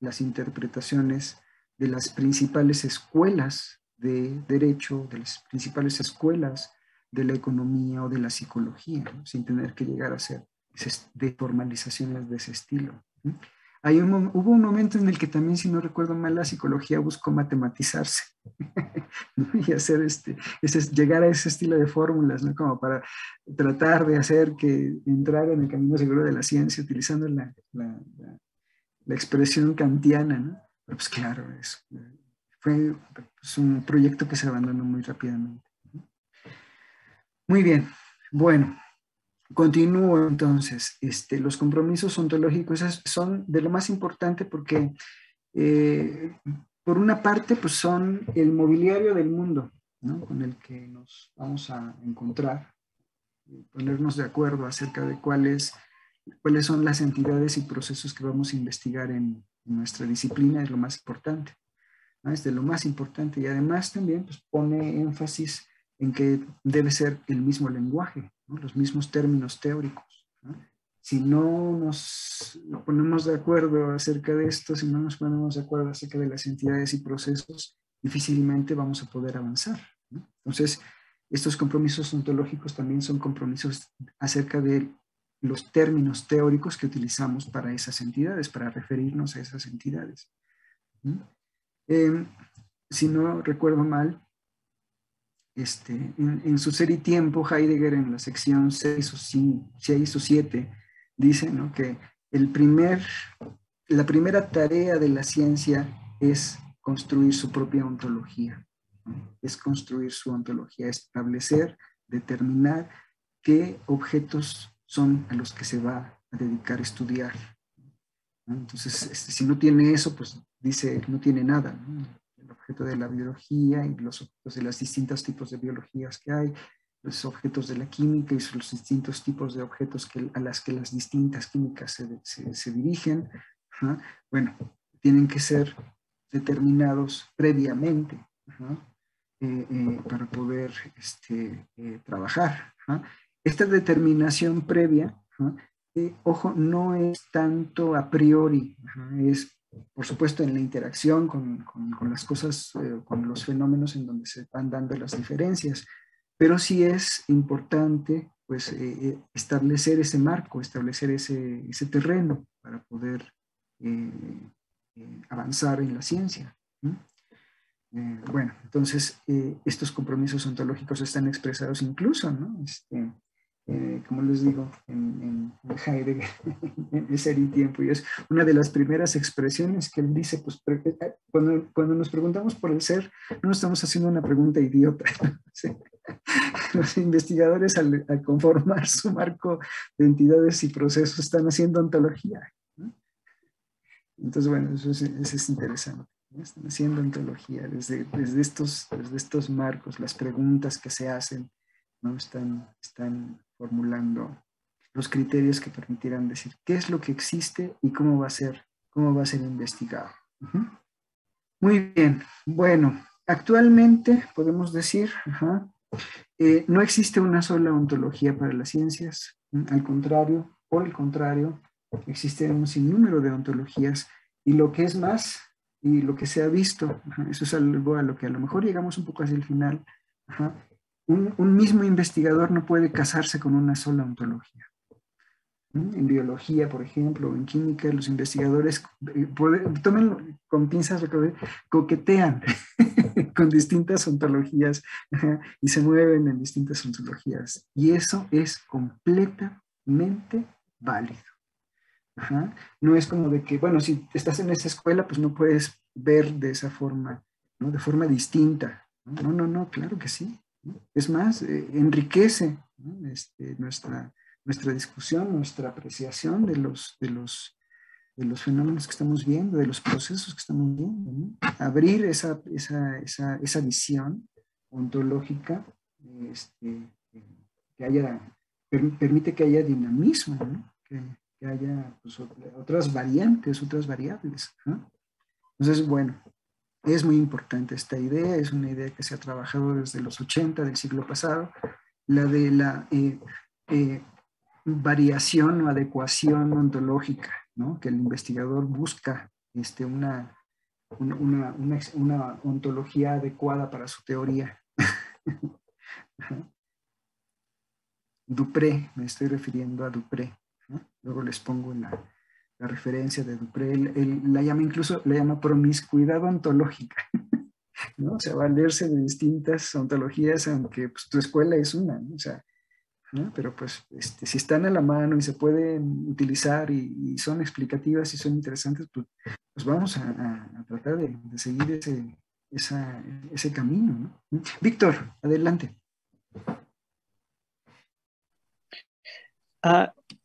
las interpretaciones de las principales escuelas de derecho, de las principales escuelas de la economía o de la psicología, ¿no?, sin tener que llegar a ser de formalizaciones de ese estilo, ¿no? Hubo un momento en el que también, si no recuerdo mal, la psicología buscó matematizarse, ¿no?, y hacer llegar a ese estilo de fórmulas, ¿no?, como para tratar de hacer que entrara en el camino seguro de la ciencia utilizando la expresión kantiana, ¿no? Pero pues claro, fue pues, un proyecto que se abandonó muy rápidamente, ¿no? Muy bien, bueno, continúo entonces. Los compromisos ontológicos son de lo más importante porque, eh, por una parte, pues son el mobiliario del mundo, ¿no?, con el que nos vamos a encontrar, ponernos de acuerdo acerca de cuáles son las entidades y procesos que vamos a investigar en nuestra disciplina, es lo más importante, ¿no? Es de lo más importante, y además también pues, pone énfasis en que debe ser el mismo lenguaje, ¿no?, los mismos términos teóricos, ¿no? Si no nos ponemos de acuerdo acerca de esto, si no nos ponemos de acuerdo acerca de las entidades y procesos, difícilmente vamos a poder avanzar, ¿no? Entonces, estos compromisos ontológicos también son compromisos acerca de los términos teóricos que utilizamos para esas entidades, para referirnos a esas entidades, ¿no? Eh, si no recuerdo mal, en su serie Tiempo, Heidegger en la sección 6 o 7 dice, ¿no?, que la primera tarea de la ciencia es construir su propia ontología, ¿no?, es construir su ontología, establecer, determinar qué objetos son a los que se va a dedicar a estudiar, ¿no? Entonces, si no tiene eso, pues dice, no tiene nada, ¿no? El objeto de la biología y los objetos de los distintos tipos de biologías que hay, los objetos de la química y los distintos tipos de objetos a las que las distintas químicas se dirigen, ¿ja? Bueno, tienen que ser determinados previamente, ¿ja?, para poder trabajar, ¿ja? Esta determinación previa, ¿ja?, ojo, no es tanto a priori, ¿ja?, es por supuesto en la interacción con las cosas, con los fenómenos en donde se van dando las diferencias, pero sí es importante pues establecer ese marco, establecer ese terreno para poder avanzar en la ciencia, ¿no? Bueno, entonces estos compromisos ontológicos están expresados incluso, ¿no?, como les digo, en Heidegger, en Ser y Tiempo, y es una de las primeras expresiones que él dice, pues cuando nos preguntamos por el ser, no nos estamos haciendo una pregunta idiota, ¿sí? Los investigadores al conformar su marco de entidades y procesos están haciendo ontología, ¿no? Entonces, bueno, eso es interesante, ¿no? Están haciendo ontología desde estos marcos, las preguntas que se hacen, ¿no?, están formulando los criterios que permitirán decir qué es lo que existe y cómo va a ser investigado. Uh-huh. Muy bien, bueno, actualmente podemos decir, no existe una sola ontología para las ciencias, al contrario, por el contrario, existen un sinnúmero de ontologías, y lo que es más, y lo que se ha visto, eso es algo a lo que a lo mejor llegamos un poco hacia el final, un mismo investigador no puede casarse con una sola ontología. En biología, por ejemplo, o en química, los investigadores, tomen con pinzas, coquetean con distintas ontologías y se mueven en distintas ontologías. Y eso es completamente válido. Ajá. No es como de que, bueno, si estás en esa escuela, pues no puedes ver de esa forma, ¿no? De forma distinta. No, no, no, claro que sí, ¿no? Es más, enriquece, ¿no? Nuestra discusión, nuestra apreciación de los fenómenos que estamos viendo, de los procesos que estamos viendo, ¿no? Abrir esa visión ontológica, este, que haya, permite que haya dinamismo, ¿no? Que haya pues, otras variantes, otras variables, ¿no? Entonces, bueno, es muy importante esta idea, es una idea que se ha trabajado desde los 80 del siglo pasado, la de la variación o adecuación ontológica, ¿no? Que el investigador busca una ontología adecuada para su teoría. Dupré, me estoy refiriendo a Dupré, ¿no? Luego les pongo la referencia de Dupré. Él la llama, incluso la llama promiscuidad ontológica, ¿no? O sea, valerse de distintas ontologías, aunque pues, tu escuela es una, ¿no? O sea, ¿no? Pero pues si están a la mano y se pueden utilizar y son explicativas y son interesantes, pues vamos a tratar de seguir ese camino, ¿no? Víctor, adelante.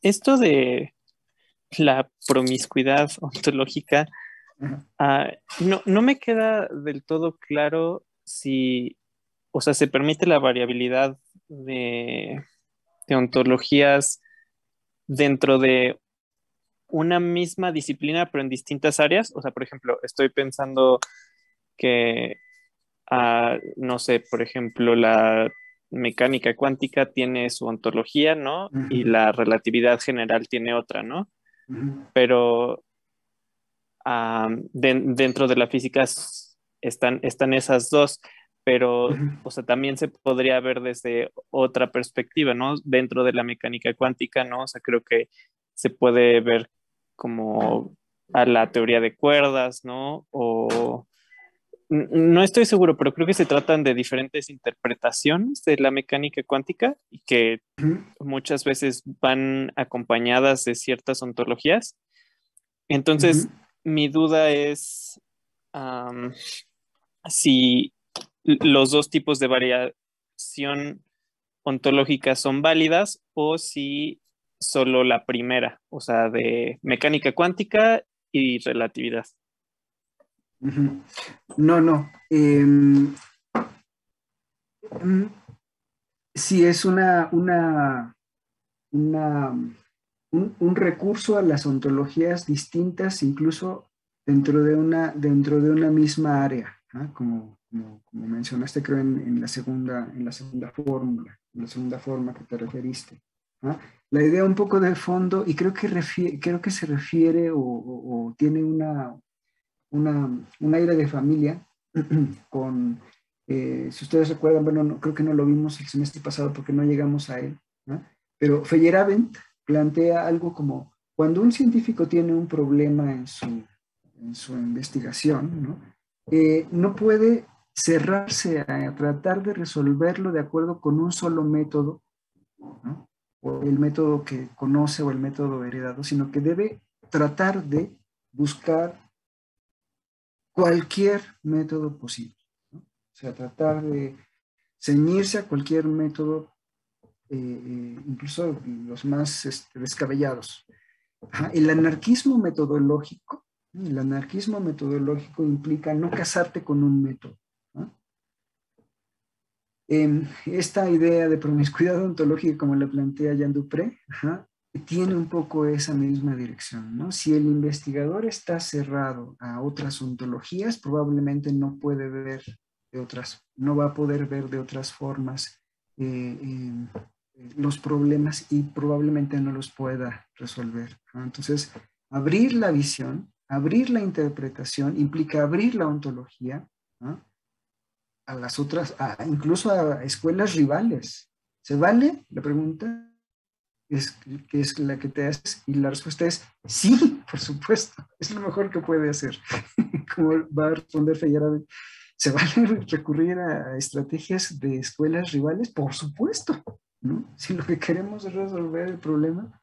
Esto de la promiscuidad ontológica, no me queda del todo claro si, o sea, se permite la variabilidad de ontologías dentro de una misma disciplina, pero en distintas áreas. O sea, por ejemplo, estoy pensando que, no sé, por ejemplo, la mecánica cuántica tiene su ontología, ¿no? Y la relatividad general tiene otra, ¿no? Pero dentro de la física están esas dos, pero o sea, también se podría ver desde otra perspectiva, ¿no? Dentro de la mecánica cuántica, ¿no? O sea, creo que se puede ver como a la teoría de cuerdas, ¿no? O no estoy seguro, pero creo que se tratan de diferentes interpretaciones de la mecánica cuántica y que muchas veces van acompañadas de ciertas ontologías. Entonces, mi duda es si los dos tipos de variación ontológica son válidas o si solo la primera, o sea, de mecánica cuántica y relatividad.
No, no. Sí es un recurso a las ontologías distintas, incluso dentro de una misma área, ¿no? Como mencionaste, creo, en la segunda fórmula, en la segunda forma que te referiste, ¿no? La idea un poco de fondo, y creo que se refiere o tiene un aire de familia con, si ustedes recuerdan, bueno, creo que no lo vimos el semestre pasado porque no llegamos a él, ¿no? Pero Feyerabend plantea algo como, cuando un científico tiene un problema en su investigación, ¿no? No puede cerrarse a tratar de resolverlo de acuerdo con un solo método, ¿no? O el método que conoce o el método heredado, sino que debe tratar de buscar cualquier método posible, ¿no? O sea, tratar de ceñirse a cualquier método, incluso los más descabellados. El anarquismo metodológico implica no casarte con un método, ¿no? Esta idea de promiscuidad ontológica, como la plantea Jean Dupré, tiene un poco esa misma dirección, ¿no? Si el investigador está cerrado a otras ontologías, probablemente no va a poder ver de otras formas los problemas y probablemente no los pueda resolver, ¿no? Entonces, abrir la visión, abrir la interpretación, implica abrir la ontología, ¿no? a las otras, incluso a escuelas rivales. ¿Se vale? La pregunta que es la que te haces, y la respuesta es sí, por supuesto, es lo mejor que puede hacer. Como va a responder Feyerabend, ¿se vale recurrir a estrategias de escuelas rivales? Por supuesto, ¿no? Si lo que queremos es resolver el problema,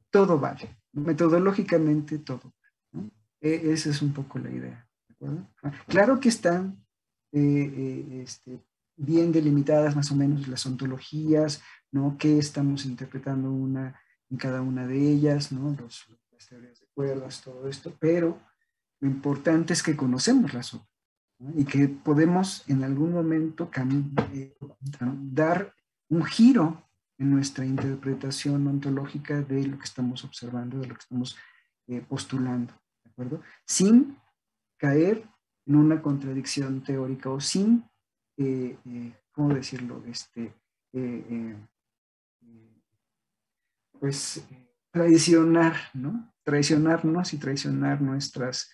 todo vale, metodológicamente todo, ¿no? Esa es un poco la idea, ¿de acuerdo? Claro que están bien delimitadas más o menos las ontologías, ¿no? ¿Qué estamos interpretando en cada una de ellas, ¿no? Las teorías de cuerdas, todo esto, pero lo importante es que conocemos las otras, ¿no? Y que podemos en algún momento dar un giro en nuestra interpretación ontológica de lo que estamos observando, de lo que estamos postulando, ¿de acuerdo? Sin caer en una contradicción teórica o sin, ¿cómo decirlo? Pues traicionar, ¿no? Traicionarnos y traicionar nuestros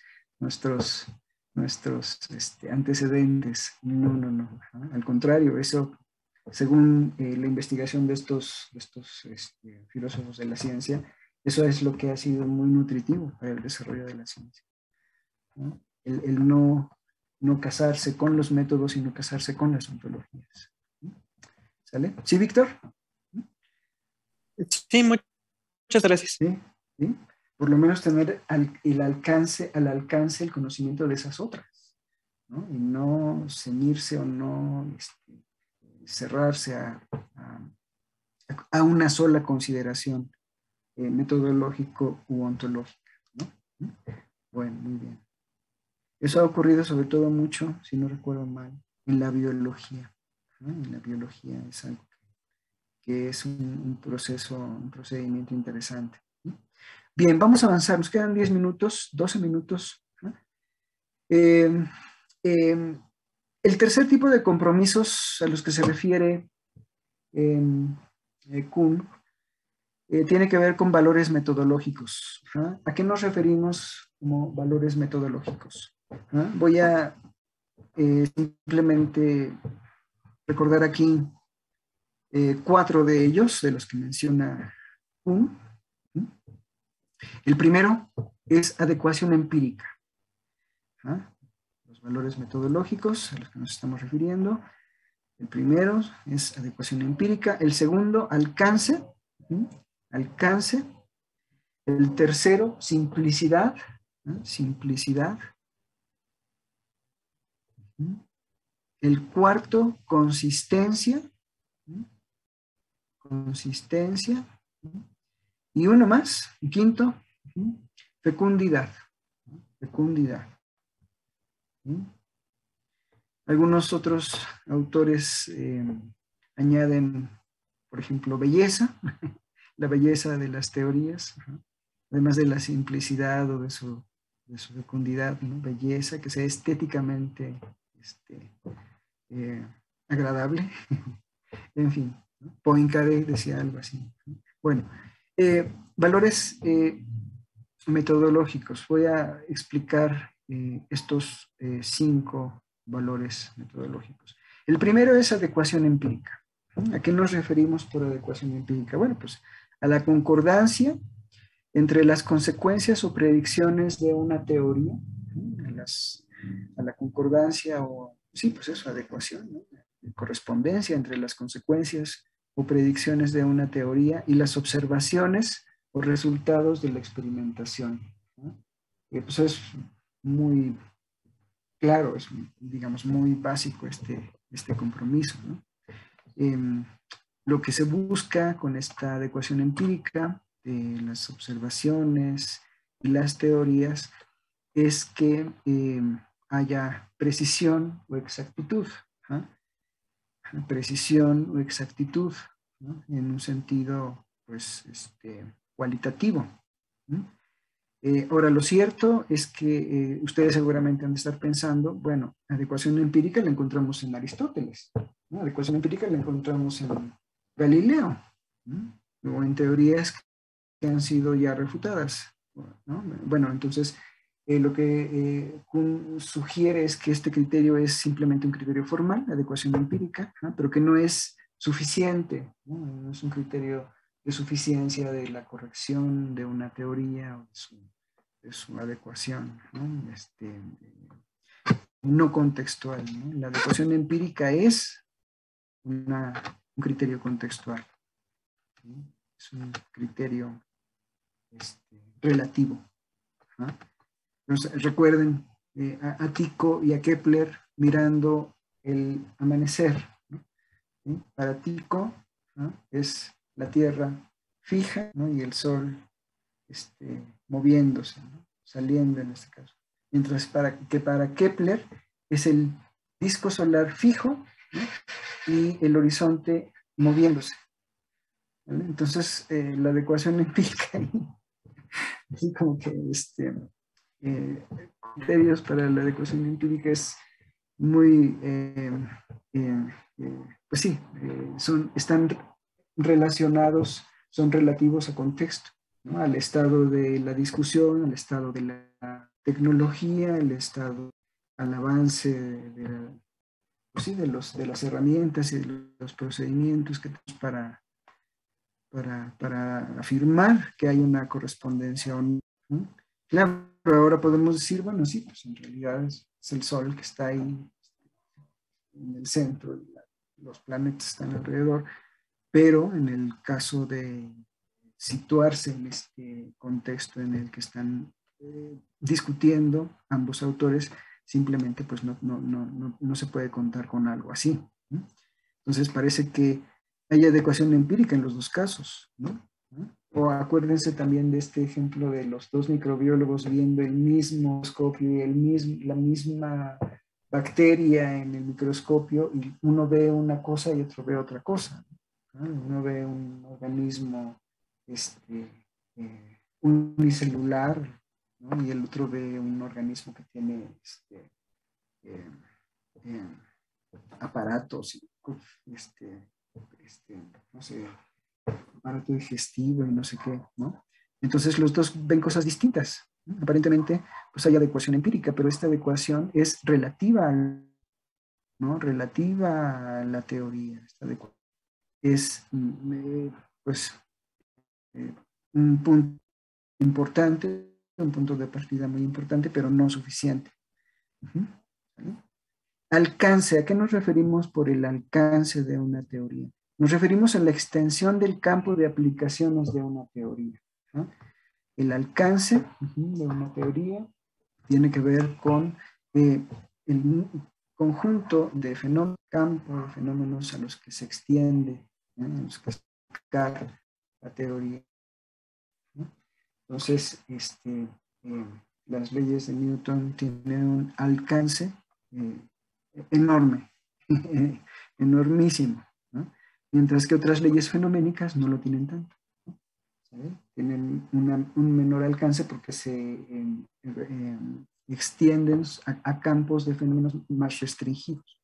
antecedentes. No. Al contrario, eso, según la investigación de estos filósofos de la ciencia, eso es lo que ha sido muy nutritivo para el desarrollo de la ciencia, ¿no? El no casarse con los métodos, sino casarse con las ontologías. ¿Sale? ¿Sí, Víctor?
Sí, muchas gracias.
¿Sí? ¿Sí? Por lo menos tener al alcance el conocimiento de esas otras, ¿no? Y no ceñirse o no cerrarse a una sola consideración metodológico u ontológica, ¿no? Bueno, muy bien. Eso ha ocurrido sobre todo mucho, si no recuerdo mal, en la biología, ¿no? En la biología es algo que es un procedimiento interesante, ¿no? Bien, vamos a avanzar. Nos quedan 10 minutos, 12 minutos, ¿no? El tercer tipo de compromisos a los que se refiere Kuhn tiene que ver con valores metodológicos, ¿no? ¿A qué nos referimos como valores metodológicos? ¿No? Voy a simplemente recordar aquí 4 de ellos, de los que menciona Kuhn. El primero es adecuación empírica, ¿no? Los valores metodológicos a los que nos estamos refiriendo. El primero es adecuación empírica. El segundo, alcance. Alcance. El tercero, simplicidad. ¿No? Simplicidad. El cuarto, consistencia. Consistencia. Y uno más, el quinto, fecundidad. Fecundidad. Algunos otros autores añaden, por ejemplo, belleza, la belleza de las teorías, además de la simplicidad o de su fecundidad, ¿no? Belleza, que sea estéticamente agradable. En fin, ¿no? Poincaré decía algo así. Bueno, valores metodológicos. Voy a explicar estos 5 valores metodológicos. El primero es adecuación empírica. ¿A qué nos referimos por adecuación empírica? Bueno, pues a la concordancia entre las consecuencias o predicciones de una teoría, ¿no? A la concordancia o, sí, pues eso, adecuación, ¿no? Correspondencia entre las consecuencias o predicciones de una teoría y las observaciones o resultados de la experimentación, ¿no? Pues es muy claro, es, digamos, muy básico este compromiso, ¿no? Lo que se busca con esta adecuación empírica de las observaciones y las teorías es que haya precisión o exactitud, ¿no? Precisión o exactitud, ¿no? En un sentido, pues, cualitativo, ¿no? Ahora, lo cierto es que ustedes seguramente han de estar pensando, bueno, adecuación empírica la encontramos en Aristóteles, ¿no? Adecuación empírica la encontramos en Galileo, ¿no? O en teorías que han sido ya refutadas, ¿no? Bueno, entonces, lo que Kuhn sugiere es que este criterio es simplemente un criterio formal, la adecuación empírica, ¿no? Pero que no es suficiente, ¿no? No es un criterio de suficiencia de la corrección de una teoría o de su adecuación, ¿no? No contextual, ¿no? La adecuación empírica es un criterio contextual, ¿no? Es un criterio relativo, ¿no? Entonces, recuerden a Tycho y a Kepler mirando el amanecer, ¿no? ¿Sí? Para Tycho, ¿no? Es la Tierra fija, ¿no? Y el Sol moviéndose, ¿no? Saliendo en este caso. Mientras para Kepler es el disco solar fijo, ¿no? Y el horizonte moviéndose, ¿vale? Entonces, la adecuación empírica, así como que criterios para la adecuación empírica es muy, pues sí, están relacionados, son relativos a contexto, ¿no? Al estado de la discusión, al estado de la tecnología, al avance pues sí, de las herramientas y de los procedimientos que tenemos para afirmar que hay una correspondencia o no, ¿no? Claro, pero ahora podemos decir, bueno, sí, pues en realidad es el Sol que está ahí en el centro, los planetas están alrededor, pero en el caso de situarse en este contexto en el que están discutiendo ambos autores, simplemente pues no se puede contar con algo así, ¿no? Entonces parece que hay adecuación empírica en los dos casos, ¿no? O acuérdense también de este ejemplo de los dos microbiólogos viendo el mismo microscopio y la misma bacteria en el microscopio, y uno ve una cosa y otro ve otra cosa, ¿no? Uno ve un organismo unicelular, ¿no? Y el otro ve un organismo que tiene eh, eh, aparatos, no sé, aparato digestivo y no sé qué, ¿no? Entonces los dos ven cosas distintas, ¿no? Aparentemente, pues hay adecuación empírica, pero esta adecuación es relativa, ¿no? Relativa a la teoría. Esta adecuación es, pues, un punto importante, un punto de partida muy importante, pero no suficiente. ¿Vale? Alcance, ¿a qué nos referimos por el alcance de una teoría? Nos referimos a la extensión del campo de aplicaciones de una teoría, ¿no? El alcance de una teoría tiene que ver con el conjunto de fenómenos, campo de fenómenos a los que se extiende, ¿no? A los que se aplica la teoría, ¿no? Entonces, las leyes de Newton tienen un alcance enorme, enormísimo, ¿no? Mientras que otras leyes fenoménicas no lo tienen tanto, ¿no? ¿Sabe? Tienen un menor alcance porque se extienden a campos de fenómenos más restringidos,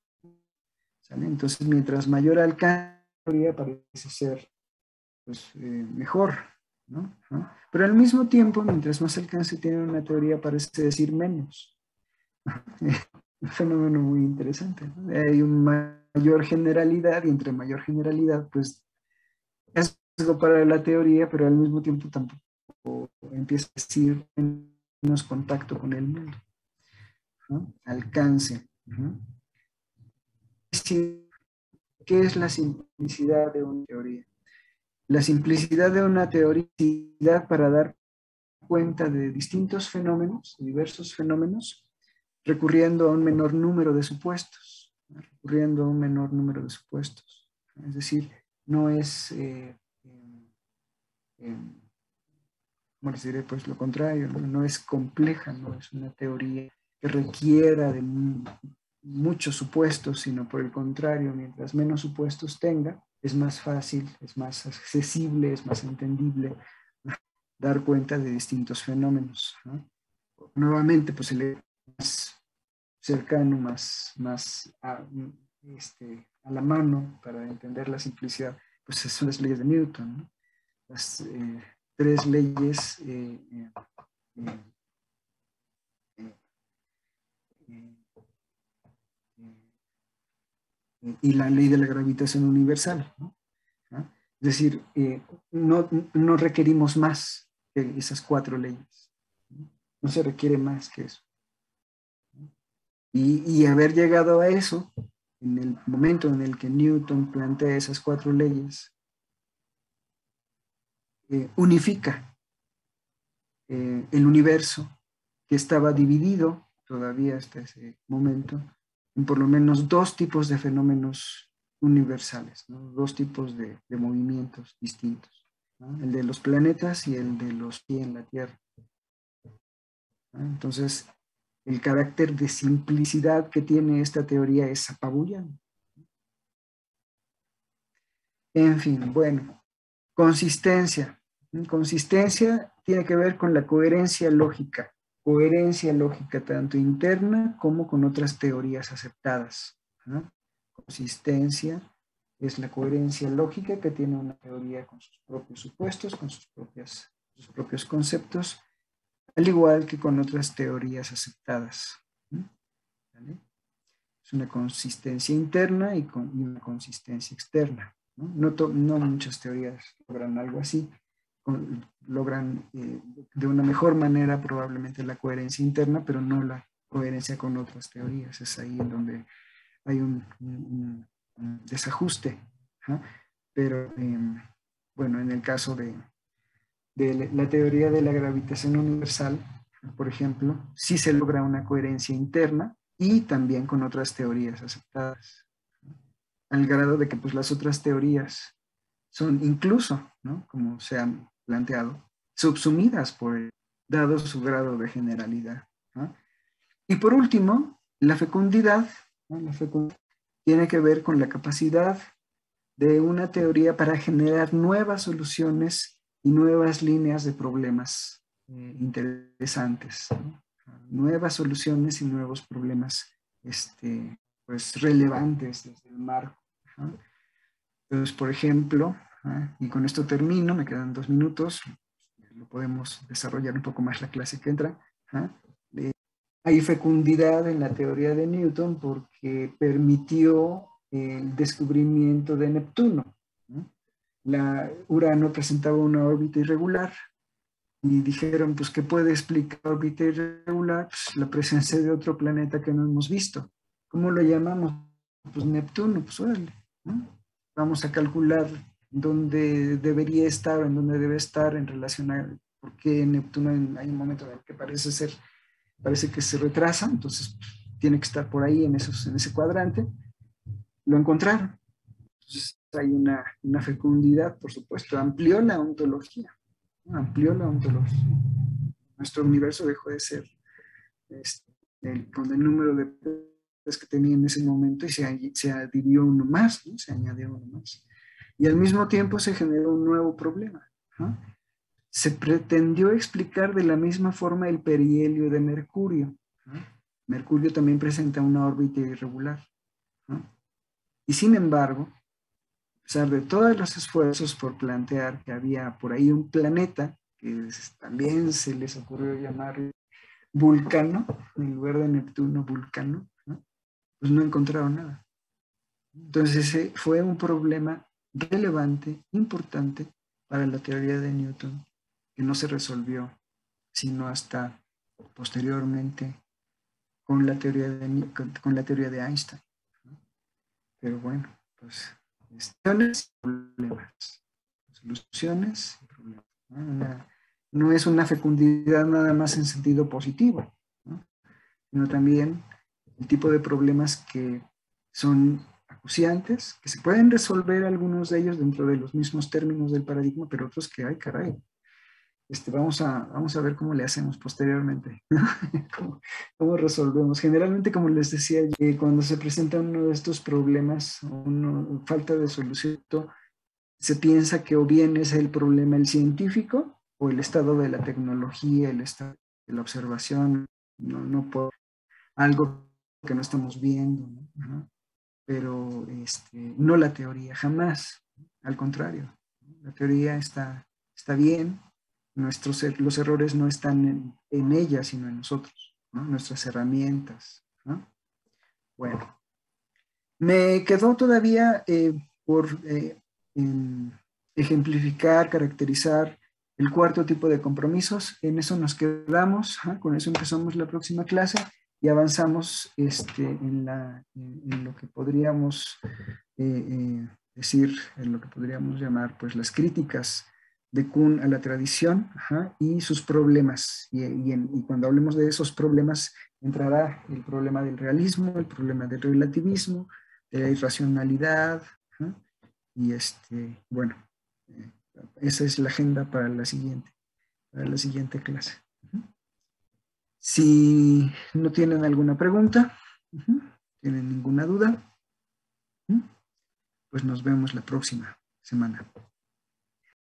¿sale? Entonces, mientras mayor alcance parece ser pues, mejor, ¿no? ¿no? Pero al mismo tiempo, mientras más alcance tiene una teoría, parece decir menos. Un fenómeno muy interesante, ¿no? Hay una mayor generalidad y entre mayor generalidad, pues es algo para la teoría, pero al mismo tiempo tampoco empieza a decir menos contacto con el mundo, ¿no? Alcance. ¿Qué es la simplicidad de una teoría? La simplicidad de una teoría es para dar cuenta de distintos fenómenos, diversos fenómenos, recurriendo a un menor número de supuestos, ¿no? Recurriendo a un menor número de supuestos. Es decir, no es, ¿cómo les diré? Pues lo contrario, ¿no? No es compleja, no es una teoría que requiera de muchos supuestos, sino por el contrario, mientras menos supuestos tenga, es más fácil, es más accesible, es más entendible, ¿no? Dar cuenta de distintos fenómenos, ¿no? Nuevamente, pues el más cercano, más a la mano para entender la simplicidad, pues son las leyes de Newton, ¿no? Las tres leyes y la ley de la gravitación universal, ¿no? ¿Ah? Es decir, no requerimos más que esas 4 leyes. No se requiere más que eso. Y haber llegado a eso, en el momento en el que Newton plantea esas 4 leyes, unifica el universo, que estaba dividido todavía hasta ese momento en por lo menos 2 tipos de fenómenos universales, ¿no? 2 tipos de movimientos distintos, ¿no? El de los planetas y el de los pies en la Tierra, ¿no? Entonces, el carácter de simplicidad que tiene esta teoría es apabullante. En fin, bueno, consistencia. Consistencia tiene que ver con la coherencia lógica tanto interna como con otras teorías aceptadas, ¿no? Consistencia es la coherencia lógica que tiene una teoría con sus propios supuestos, con sus propios conceptos, al igual que con otras teorías aceptadas, ¿no? ¿Vale? Es una consistencia interna y una consistencia externa, ¿no? No muchas teorías logran algo así. Logran de una mejor manera probablemente la coherencia interna, pero no la coherencia con otras teorías. Es ahí en donde hay un desajuste, ¿no? Pero bueno, en el caso de la teoría de la gravitación universal, por ejemplo, sí se logra una coherencia interna y también con otras teorías aceptadas, ¿no? Al grado de que pues, las otras teorías son incluso, ¿no? Como se han planteado, subsumidas por él, dado su grado de generalidad, ¿no? Y por último, la fecundidad, ¿no? La fecundidad tiene que ver con la capacidad de una teoría para generar nuevas soluciones y nuevas líneas de problemas interesantes, ¿no? Nuevas soluciones y nuevos problemas pues, relevantes desde el marco, ¿no? Entonces, por ejemplo, y con esto termino, me quedan 2 minutos, lo podemos desarrollar un poco más la clase que entra. Hay fecundidad en la teoría de Newton porque permitió el descubrimiento de Neptuno, ¿no? Urano presentaba una órbita irregular y dijeron, pues, ¿qué puede explicar órbita irregular? Pues, la presencia de otro planeta que no hemos visto. ¿Cómo lo llamamos? Pues Neptuno, pues órale, ¿no? Vamos a calcular dónde debería estar o en dónde debe estar en relación a por qué Neptuno hay un momento en el que parece que se retrasa, entonces tiene que estar por ahí en ese cuadrante. Lo encontraron. Entonces hay una fecundidad, por supuesto, amplió la ontología, ¿no? Amplió la ontología. Nuestro universo dejó de ser con el número de planetas que tenía en ese momento y se adhirió uno más, ¿no? Se añadió uno más. Y al mismo tiempo se generó un nuevo problema, ¿no? Se pretendió explicar de la misma forma el perihelio de Mercurio, ¿no? Mercurio también presenta una órbita irregular, ¿no? Y sin embargo, a pesar de todos los esfuerzos por plantear que había por ahí un planeta, que también se les ocurrió llamar Vulcano, en lugar de Neptuno, Vulcano, ¿no? Pues no encontraron nada. Entonces ese fue un problema relevante, importante para la teoría de Newton, que no se resolvió sino hasta posteriormente con la teoría de Einstein, ¿no? Pero bueno, pues soluciones y problemas, ¿no? No es una fecundidad nada más en sentido positivo, ¿no? Sino también el tipo de problemas que son acuciantes, que se pueden resolver algunos de ellos dentro de los mismos términos del paradigma, pero otros que, ay, caray, vamos a ver cómo le hacemos posteriormente, ¿no? ¿Cómo resolvemos? Generalmente, como les decía, cuando se presenta uno de estos problemas, falta de solución, se piensa que o bien es el problema el científico o el estado de la tecnología, el estado de la observación, no por algo que no estamos viendo, ¿no? Pero no la teoría, jamás, al contrario, la teoría está bien, los errores no están en ella, sino en nosotros, ¿no? Nuestras herramientas, ¿no? Bueno, Me quedó todavía por ejemplificar, caracterizar el cuarto tipo de compromisos. En eso nos quedamos, con eso empezamos la próxima clase y avanzamos en lo que podríamos decir, en lo que podríamos llamar pues las críticas de Kuhn a la tradición y sus problemas. Y cuando hablemos de esos problemas entrará el problema del realismo, el problema del relativismo, de la irracionalidad, y bueno, esa es la agenda para la siguiente clase. Si no tienen alguna pregunta, tienen ninguna duda, pues nos vemos la próxima semana.